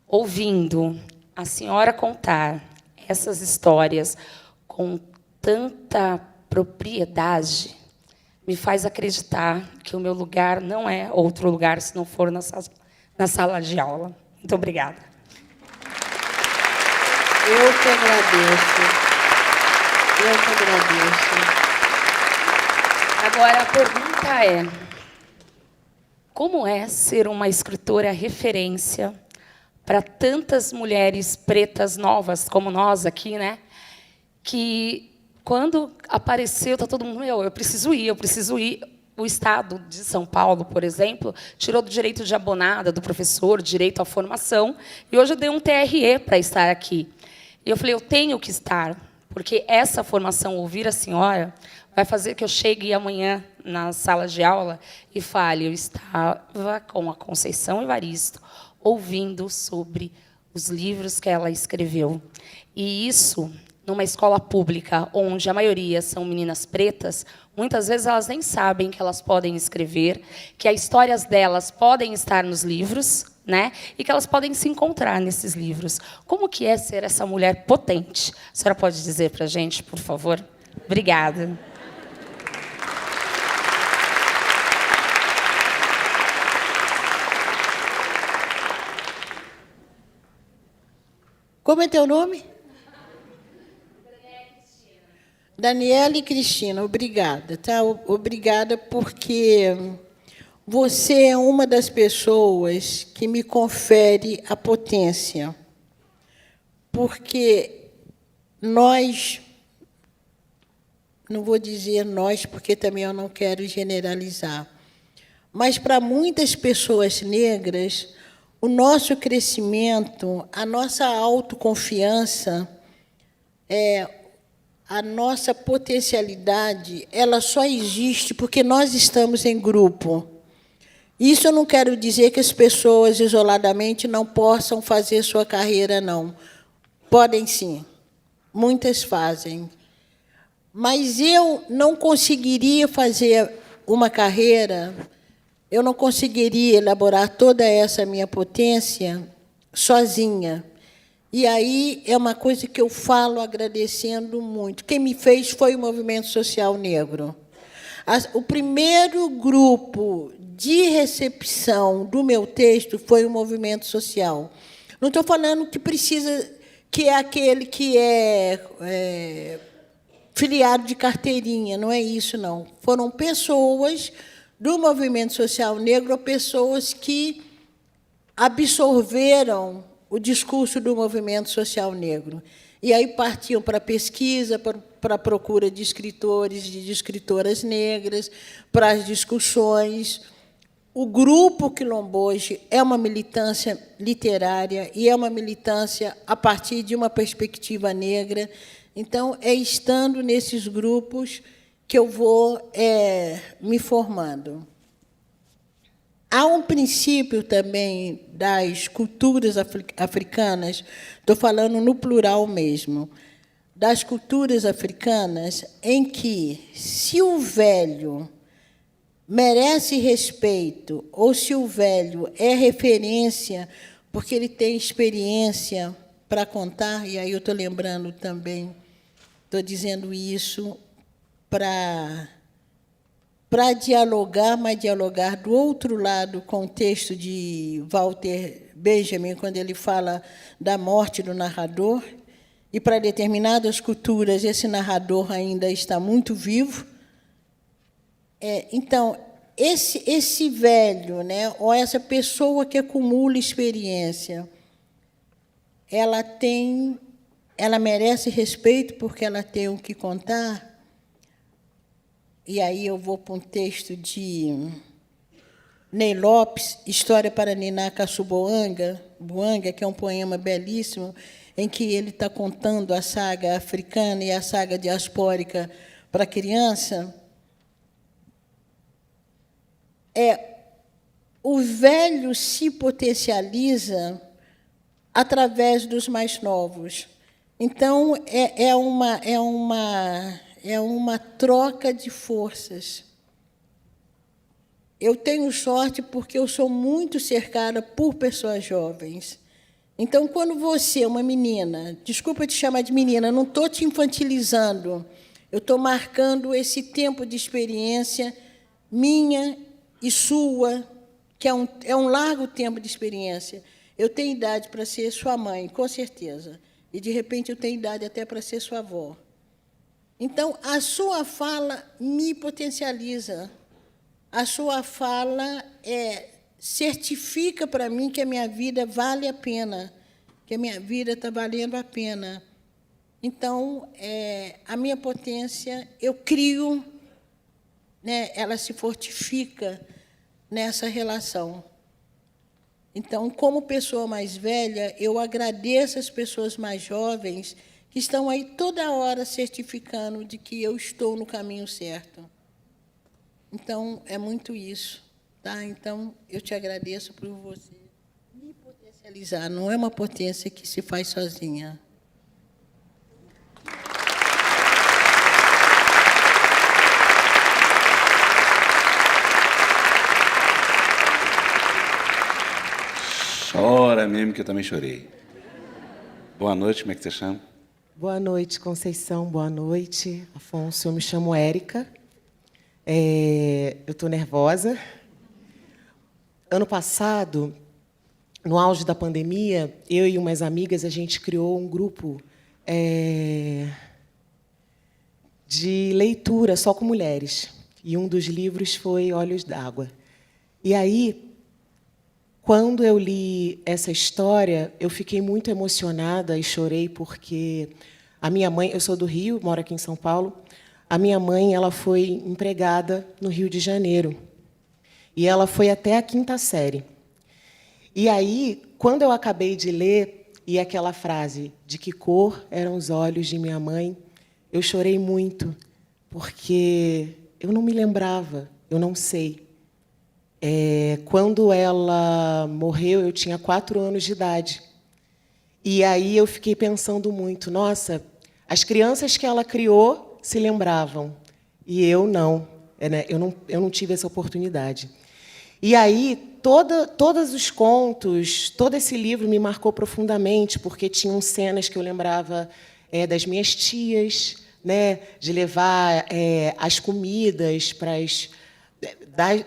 ouvindo a senhora contar essas histórias com tanta propriedade, me faz acreditar que o meu lugar não é outro lugar se não for na sala de aula. Muito obrigada. Eu que agradeço. Eu que agradeço. Agora, a pergunta é: como é ser uma escritora referência para tantas mulheres pretas novas, como nós aqui, né? Que, quando apareceu, está todo mundo, eu preciso ir, eu preciso ir. O Estado de São Paulo, por exemplo, tirou do direito de abonada do professor, direito à formação, e hoje eu dei um TRE para estar aqui. E eu falei, eu tenho que estar, porque essa formação, ouvir a senhora, vai fazer que eu chegue amanhã na sala de aula e fale, eu estava com a Conceição Evaristo, ouvindo sobre os livros que ela escreveu. E isso, numa escola pública, onde a maioria são meninas pretas, muitas vezes elas nem sabem que elas podem escrever, que as histórias delas podem estar nos livros, né? E que elas podem se encontrar nesses livros. Como que é ser essa mulher potente? A senhora pode dizer para a gente, por favor? Obrigada. Como é teu nome? Daniele Cristina, obrigada, tá? Obrigada porque você é uma das pessoas que me confere a potência. Porque nós, não vou dizer nós, porque também eu não quero generalizar, mas para muitas pessoas negras, o nosso crescimento, a nossa autoconfiança, a nossa potencialidade, ela só existe porque nós estamos em grupo. Isso eu não quero dizer que as pessoas, isoladamente, não possam fazer sua carreira, não. Podem, sim. Muitas fazem. Mas eu não conseguiria fazer uma carreira, eu não conseguiria elaborar toda essa minha potência sozinha. E aí é uma coisa que eu falo agradecendo muito. Quem me fez foi o Movimento Social Negro. O primeiro grupo de recepção do meu texto foi o Movimento Social. Não estou falando que precisa, que é aquele que é filiado de carteirinha, não é isso, não. Foram pessoas do Movimento Social Negro, pessoas que absorveram o discurso do movimento social negro. E aí partiam para a pesquisa, para a procura de escritores e de escritoras negras, para as discussões. O Grupo Quilombo hoje é uma militância literária e é uma militância a partir de uma perspectiva negra. Então, é estando nesses grupos que eu vou me formando. Há um princípio também das culturas africanas, estou falando no plural mesmo, das culturas africanas, em que, se o velho merece respeito, ou se o velho é referência, porque ele tem experiência para contar, e aí eu estou lembrando também, estou dizendo isso para para dialogar, mas dialogar do outro lado com o texto de Walter Benjamin, quando ele fala da morte do narrador, e para determinadas culturas esse narrador ainda está muito vivo. Então, esse velho, né, ou essa pessoa que acumula experiência, ela merece respeito porque ela tem o que contar. E aí eu vou para um texto de Ney Lopes, História para Niná Caçuboanga, que é um poema belíssimo, em que ele está contando a saga africana e a saga diaspórica para a criança. O velho se potencializa através dos mais novos. Então, é uma troca de forças. Eu tenho sorte porque eu sou muito cercada por pessoas jovens. Então, quando você, uma menina, desculpa te chamar de menina, não estou te infantilizando, eu estou marcando esse tempo de experiência minha e sua, que é um largo tempo de experiência. Eu tenho idade para ser sua mãe, com certeza, e, de repente, eu tenho idade até para ser sua avó. Então, a sua fala me potencializa. A sua fala certifica para mim que a minha vida vale a pena, que a minha vida está valendo a pena. Então, a minha potência, eu crio, né, ela se fortifica nessa relação. Então, como pessoa mais velha, eu agradeço as pessoas mais jovens que estão aí toda hora certificando de que eu estou no caminho certo. Então, é muito isso. Tá? Então, eu te agradeço por você me potencializar. Não é uma potência que se faz sozinha. Chora mesmo, que eu também chorei. Boa noite, como é que você chama? Boa noite, Conceição. Boa noite, Afonso. Eu me chamo Érica. Eu estou nervosa. Ano passado, no auge da pandemia, eu e umas amigas, a gente criou um grupo de leitura só com mulheres. E um dos livros foi Olhos d'Água. E aí, quando eu li essa história, eu fiquei muito emocionada e chorei porque a minha mãe, eu sou do Rio, moro aqui em São Paulo, a minha mãe ela foi empregada no Rio de Janeiro. E ela foi até a 5ª série. E aí, quando eu acabei de ler, e aquela frase, de que cor eram os olhos de minha mãe, eu chorei muito, porque eu não me lembrava, eu não sei. Quando ela morreu, eu tinha 4 anos de idade. E aí eu fiquei pensando muito, nossa, as crianças que ela criou se lembravam, e eu não, né? Eu não tive essa oportunidade. E aí, todos os contos, todo esse livro me marcou profundamente, porque tinham cenas que eu lembrava das minhas tias, né, de levar as comidas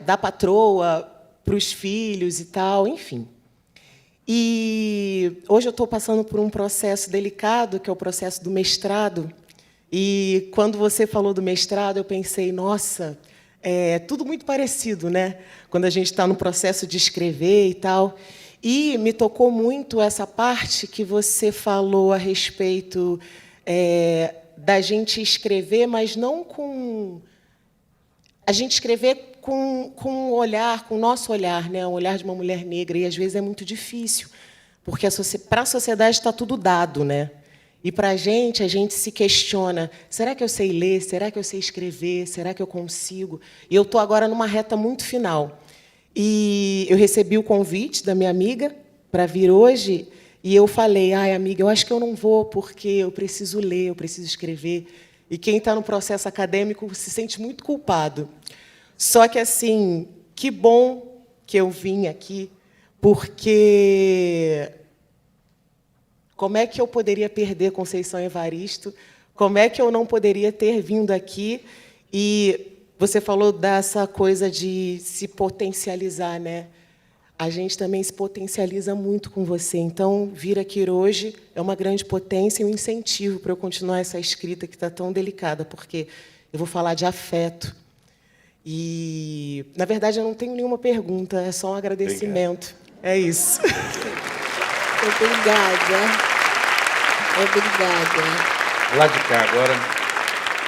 da patroa para os filhos e tal, enfim. E hoje eu estou passando por um processo delicado, que é o processo do mestrado. E, quando você falou do mestrado, eu pensei, nossa, é tudo muito parecido, né? Quando a gente está no processo de escrever e tal. E me tocou muito essa parte que você falou a respeito da gente escrever, mas não com... A gente escrever com um olhar, com o nosso olhar, né? O olhar de uma mulher negra. E, às vezes, é muito difícil, porque para a sociedade está tudo dado, né? E, para a gente se questiona, será que eu sei ler? Será que eu sei escrever? Será que eu consigo? E eu estou agora numa reta muito final. E eu recebi o convite da minha amiga para vir hoje, e eu falei, ai, amiga, eu acho que eu não vou, porque eu preciso ler, eu preciso escrever. E quem está no processo acadêmico se sente muito culpado. Só que, assim, que bom que eu vim aqui, porque... Como é que eu poderia perder Conceição Evaristo? Como é que eu não poderia ter vindo aqui? E Você falou dessa coisa de se potencializar, né? A gente também se potencializa muito com você. Então, vir aqui hoje é uma grande potência e um incentivo para eu continuar essa escrita que está tão delicada, porque eu vou falar de afeto. E, na verdade, eu não tenho nenhuma pergunta, é só um agradecimento. É isso. Obrigada. Obrigada. Lá de cá agora,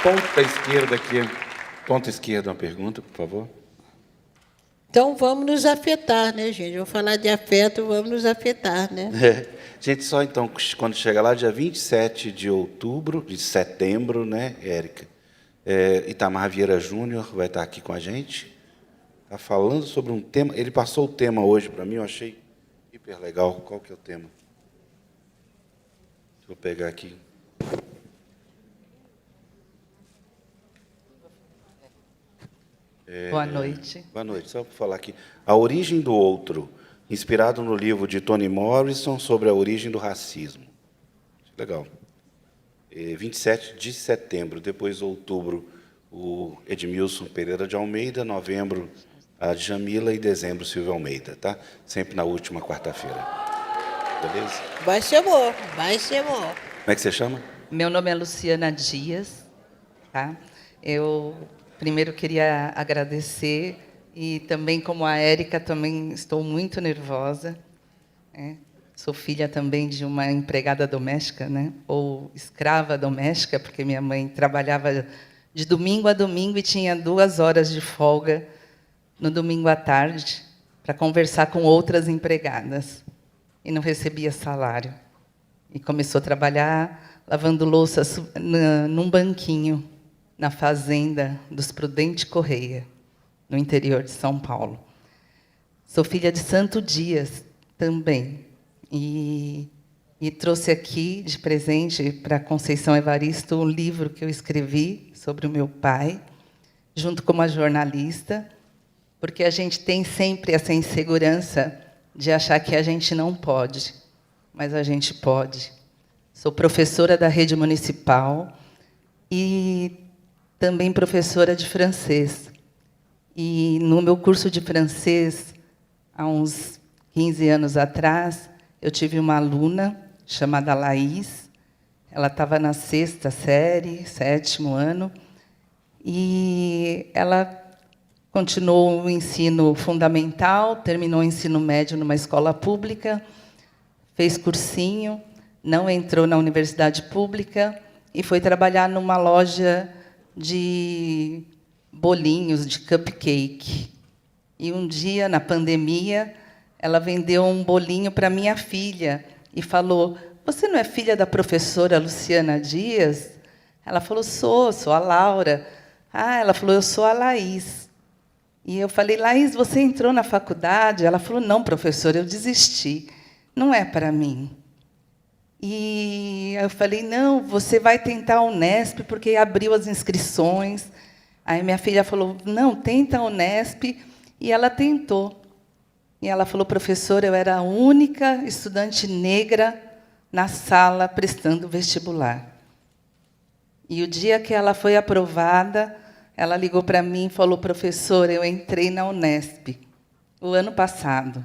ponta esquerda aqui. Ponta esquerda, uma pergunta, por favor. Então, vamos nos afetar, né, gente? Vou falar de afeto, vamos nos afetar, né? Gente, só então, quando chega lá, dia 27 de setembro, né, Érica? Itamar Vieira Júnior vai estar aqui com a gente. Está falando sobre um tema. Ele passou o tema hoje para mim, eu achei hiper legal. Qual que é o tema? Deixa eu pegar aqui. Boa noite. Boa noite. Só para falar aqui. A Origem do Outro, inspirado no livro de Toni Morrison sobre a origem do racismo. Legal. 27 de setembro, depois outubro, o Edmilson Pereira de Almeida, novembro, a Djamila e dezembro, Silvio Almeida, tá? Sempre na última quarta-feira. Beleza? Vai ser bom, vai ser bom. Como é que você chama? Meu nome é Luciana Dias. Tá? Eu primeiro queria agradecer e também, como a Érica, também estou muito nervosa. Né? Sou filha também de uma empregada doméstica, né? Ou escrava doméstica, porque minha mãe trabalhava de domingo a domingo e tinha 2 horas de folga no domingo à tarde para conversar com outras empregadas. E não recebia salário. E começou a trabalhar lavando louça num banquinho, na fazenda dos Prudente Correia, no interior de São Paulo. Sou filha de Santo Dias também. E trouxe aqui de presente para Conceição Evaristo um livro que eu escrevi sobre o meu pai, junto com uma jornalista, porque a gente tem sempre essa insegurança de achar que a gente não pode, mas a gente pode. Sou professora da rede municipal e também professora de francês. E no meu curso de francês, há uns 15 anos atrás, eu tive uma aluna chamada Laís. Ela estava na 6ª série, 7º ano, e ela continuou o ensino fundamental, terminou o ensino médio numa escola pública, fez cursinho, não entrou na universidade pública e foi trabalhar numa loja de bolinhos, de cupcake. E um dia, na pandemia, ela vendeu um bolinho para minha filha e falou: "Você não é filha da professora Luciana Dias?" Ela falou: sou a Laura. Ah, ela falou: "Eu sou a Laís." E eu falei: "Laís, você entrou na faculdade?" Ela falou: "Não, professora, eu desisti. Não é para mim." E eu falei: "Não, você vai tentar a Unesp, porque abriu as inscrições." Aí minha filha falou: "Não, tenta a Unesp." E ela tentou. E ela falou: "Professora, eu era a única estudante negra na sala prestando vestibular." E o dia que ela foi aprovada, ela ligou para mim e falou: "Professora, eu entrei na Unesp o ano passado."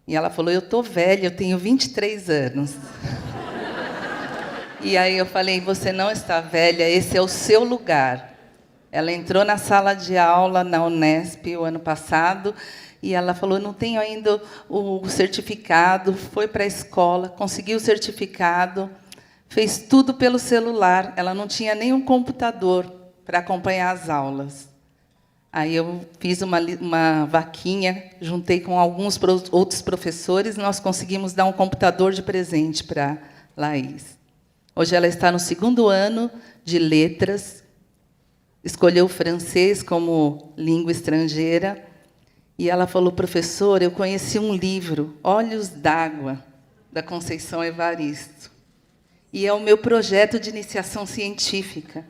E ela falou: "Eu estou velha, eu tenho 23 anos." E aí eu falei: "Você não está velha, esse é o seu lugar." Ela entrou na sala de aula na Unesp o ano passado e ela falou: "Não tenho ainda o certificado." Foi para a escola, conseguiu o certificado, fez tudo pelo celular. Ela não tinha nenhum computador para acompanhar as aulas. Aí eu fiz uma vaquinha, juntei com alguns outros professores, e nós conseguimos dar um computador de presente para Laís. Hoje ela está no 2º ano de letras, escolheu o francês como língua estrangeira, e ela falou: "Professora, eu conheci um livro, Olhos d'Água, da Conceição Evaristo, e é o meu projeto de iniciação científica."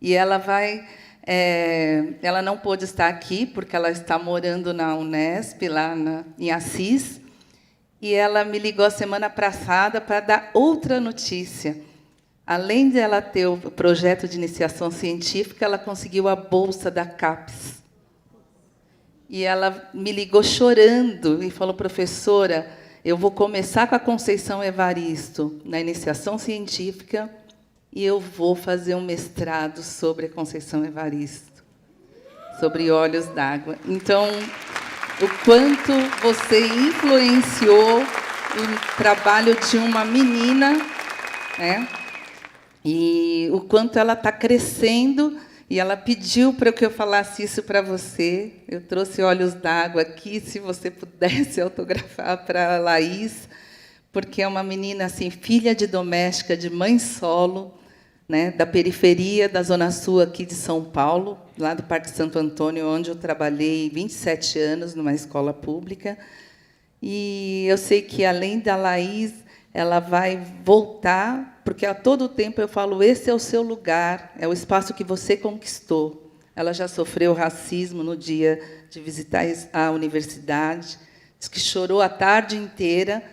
E ela ela não pôde estar aqui, porque ela está morando na Unesp, lá em Assis, e ela me ligou a semana passada para dar outra notícia. Além de ela ter o projeto de iniciação científica, ela conseguiu a bolsa da CAPES. E ela me ligou chorando e falou: professora, eu vou começar com a Conceição Evaristo na iniciação científica e eu vou fazer um mestrado sobre a Conceição Evaristo, sobre Olhos d'Água. Então, o quanto você influenciou o trabalho de uma menina, né? E o quanto ela está crescendo, e ela pediu para que eu falasse isso para você. Eu trouxe Olhos d'Água aqui, se você pudesse autografar para a Laís, porque é uma menina assim, filha de doméstica, de mãe solo, né, da periferia da Zona Sul aqui de São Paulo, lá do Parque Santo Antônio, onde eu trabalhei 27 anos numa escola pública. E eu sei que, além da Laís, ela vai voltar, porque a todo tempo eu falo: esse é o seu lugar, é o espaço que você conquistou. Ela já sofreu racismo no dia de visitar a universidade, disse que chorou a tarde inteira,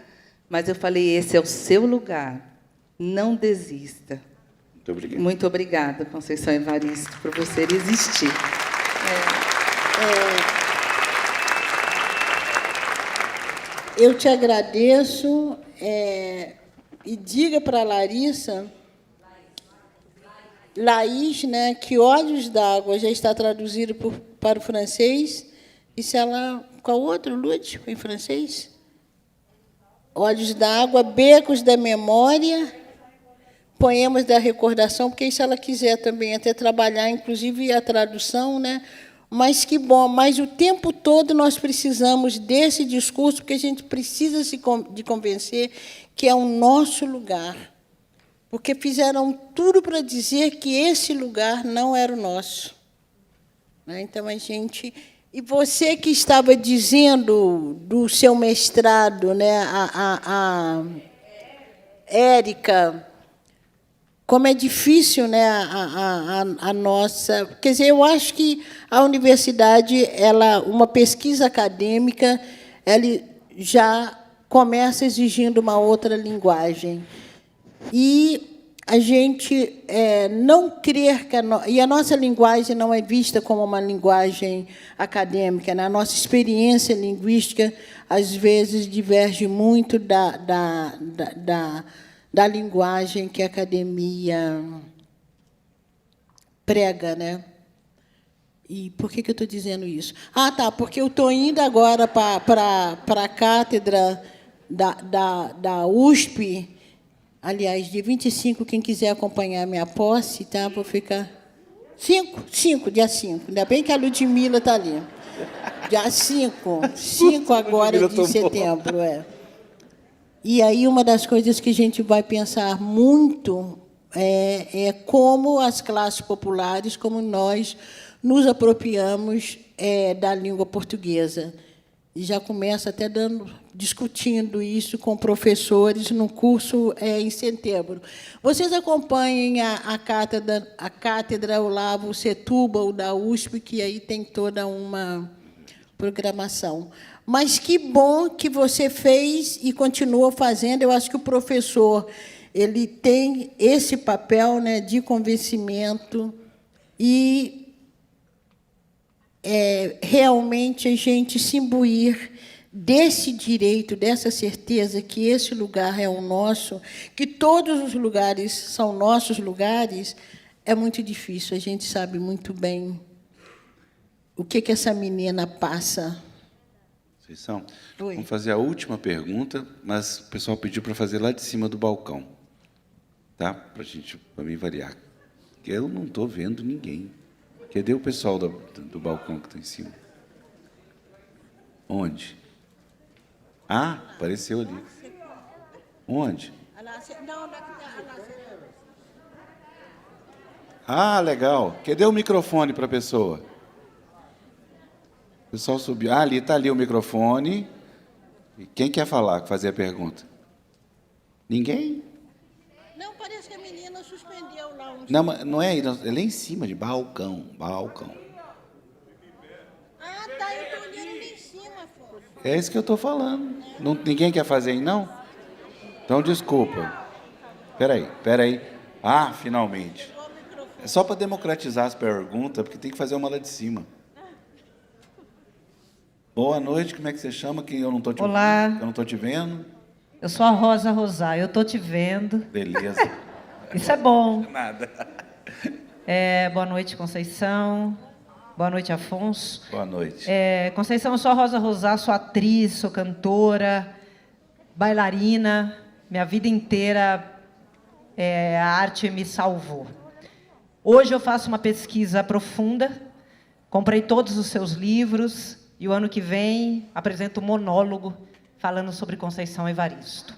mas eu falei: esse é o seu lugar, não desista. Muito obrigado. Muito obrigada, Conceição Evaristo, por você existir. Eu te agradeço, e diga para a Laís, né, que Olhos d'Água já está traduzido para o francês. E se ela... Qual outro, Lúcio, em francês? Olhos d'Água, Becos da Memória, Poemas da Recordação, porque se ela quiser também até trabalhar, inclusive, a tradução, né? Mas que bom, mas o tempo todo nós precisamos desse discurso, porque a gente precisa de convencer que é o nosso lugar. Porque fizeram tudo para dizer que esse lugar não era o nosso. Então, a gente... E você que estava dizendo do seu mestrado, né, a Érica, como é difícil, né, a nossa... Quer dizer, eu acho que a universidade, uma pesquisa acadêmica, ela já começa exigindo uma outra linguagem. E a gente não crer que... E a nossa linguagem não é vista como uma linguagem acadêmica, né? A nossa experiência linguística, às vezes, diverge muito da linguagem que a academia prega, né? E por que eu estou dizendo isso? Ah, tá, porque eu estou indo agora para a cátedra da USP. Aliás, dia 25, quem quiser acompanhar a minha posse, tá? Vou ficar... dia 5. Ainda bem que a Ludmila está ali. Dia 5 agora de setembro, E aí, uma das coisas que a gente vai pensar muito é como as classes populares, como nós nos apropriamos da língua portuguesa. E já começa até discutindo isso com professores no curso em setembro. Vocês acompanhem a cátedra Olavo Setúbal, da USP, que aí tem toda uma programação. Mas que bom que você fez e continua fazendo. Eu acho que o professor ele tem esse papel, né, de convencimento e realmente a gente se imbuir desse direito, dessa certeza que esse lugar é o nosso, que todos os lugares são nossos lugares, é muito difícil. A gente sabe muito bem o que essa menina passa. Conceição, vamos fazer a última pergunta, mas o pessoal pediu para fazer lá de cima do balcão, tá? Para mim variar. Eu não estou vendo ninguém. Cadê o pessoal do balcão que está em cima? Onde? Ah, apareceu ali. Onde? Ah, legal. Cadê o microfone para a pessoa? O pessoal subiu. Ah, ali está ali o microfone. E quem quer falar, fazer a pergunta? Ninguém? Não, parece que a menina suspendeu lá. Não, mas não é aí, não, é lá em cima, de balcão. Balcão. Ah, tá, eu estou olhando lá em cima, Afonso. É isso que eu estou falando. Não, ninguém quer fazer aí, não? Então, desculpa. Espera aí. Ah, finalmente. É só para democratizar as perguntas, porque tem que fazer uma lá de cima. Boa noite, como é que você chama? Quem eu não estou te Olá. ouvindo? Eu não estou te vendo. Eu sou a Rosa Rosar, eu estou te vendo. Beleza. Isso é bom. Nada. Boa noite, Conceição. Boa noite, Afonso. Boa noite. Conceição, eu sou a Rosa Rosar, sou atriz, sou cantora, bailarina. Minha vida inteira a arte me salvou. Hoje eu faço uma pesquisa profunda, comprei todos os seus livros e o ano que vem apresento um monólogo falando sobre Conceição Evaristo.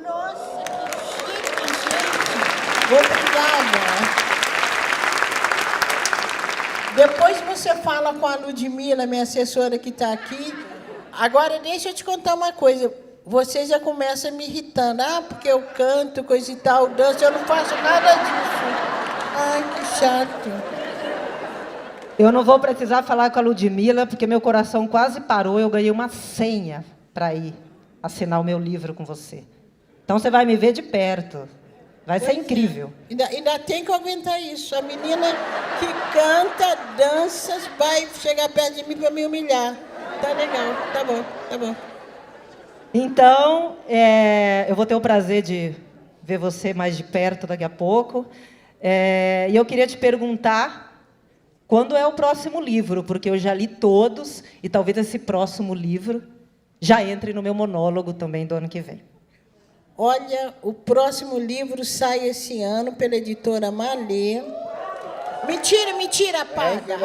Nossa, que chique, gente. Obrigada. Depois você fala com a Ludmila, minha assessora que está aqui. Agora, deixa eu te contar uma coisa. Você já começa me irritando. Ah, porque eu canto, coisa e tal, danço. Eu não faço nada disso. Ai, que chato. Eu não vou precisar falar com a Ludmila, porque meu coração quase parou. Eu ganhei uma senha para ir assinar o meu livro com você. Então, você vai me ver de perto. Vai ser incrível. Ainda tem que aguentar isso. A menina que canta, dança, vai chegar perto de mim para me humilhar. Tá legal, tá bom, tá bom. Então, eu vou ter o prazer de ver você mais de perto daqui a pouco. E eu queria te perguntar quando é o próximo livro, porque eu já li todos, e talvez esse próximo livro já entre no meu monólogo também do ano que vem. Olha, o próximo livro sai esse ano pela editora Malê. Mentira, apaga.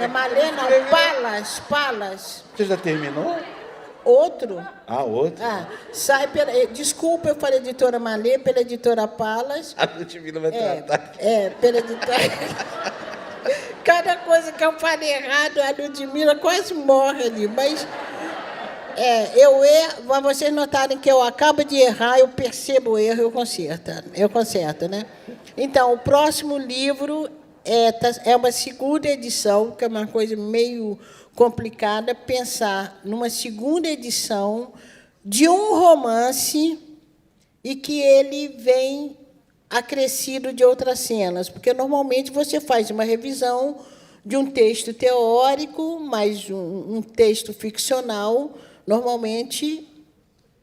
Malê não, Palas. Você já terminou? Outro? Ah, outro. Sai pela... Desculpa, eu falei editora Malê, pela editora Palas. A Ludmila vai tratar. Pela editora... Cada coisa que eu falei errado, a Ludmila quase morre ali, mas... eu erro, mas vocês notarem que eu acabo de errar, eu percebo o erro, eu conserto, né? Então, o próximo livro é uma segunda edição, que é uma coisa meio complicada, pensar numa segunda edição de um romance e que ele vem acrescido de outras cenas, porque, normalmente, você faz uma revisão de um texto teórico, mais um texto ficcional. Normalmente,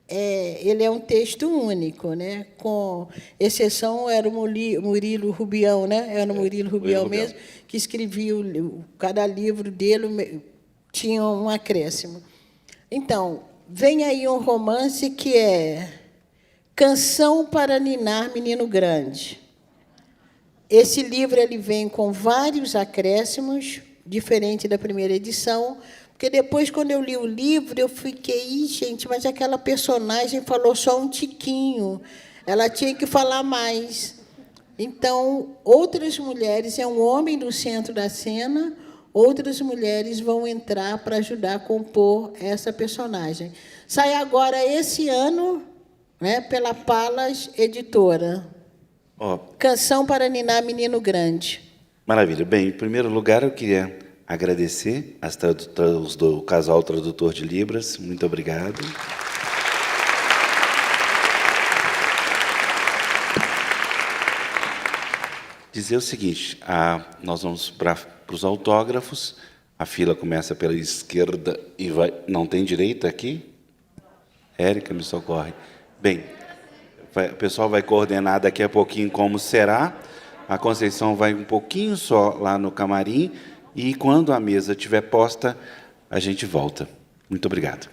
ele é um texto único, né? Com exceção, era o Murilo Rubião, né? Era o Murilo Rubião mesmo, que escrevia cada livro dele, tinha um acréscimo. Então, vem aí um romance que é Canção para Ninar Menino Grande. Esse livro ele vem com vários acréscimos, diferente da primeira edição, porque depois, quando eu li o livro, eu fiquei, gente, mas aquela personagem falou só um tiquinho, ela tinha que falar mais. Então, outras mulheres, é um homem no centro da cena, outras mulheres vão entrar para ajudar a compor essa personagem. Sai agora, esse ano, né, pela Palas Editora. Canção para Ninar Menino Grande. Maravilha. Bem, em primeiro lugar, eu queria agradecer as tradutoras do Casal Tradutor de Libras. Muito obrigado. Dizer o seguinte, nós vamos para os autógrafos. A fila começa pela esquerda e vai... Não tem direita aqui? Érica, me socorre. Bem, o pessoal vai coordenar daqui a pouquinho como será. A Conceição vai um pouquinho só lá no camarim. E, quando a mesa estiver posta, a gente volta. Muito obrigado.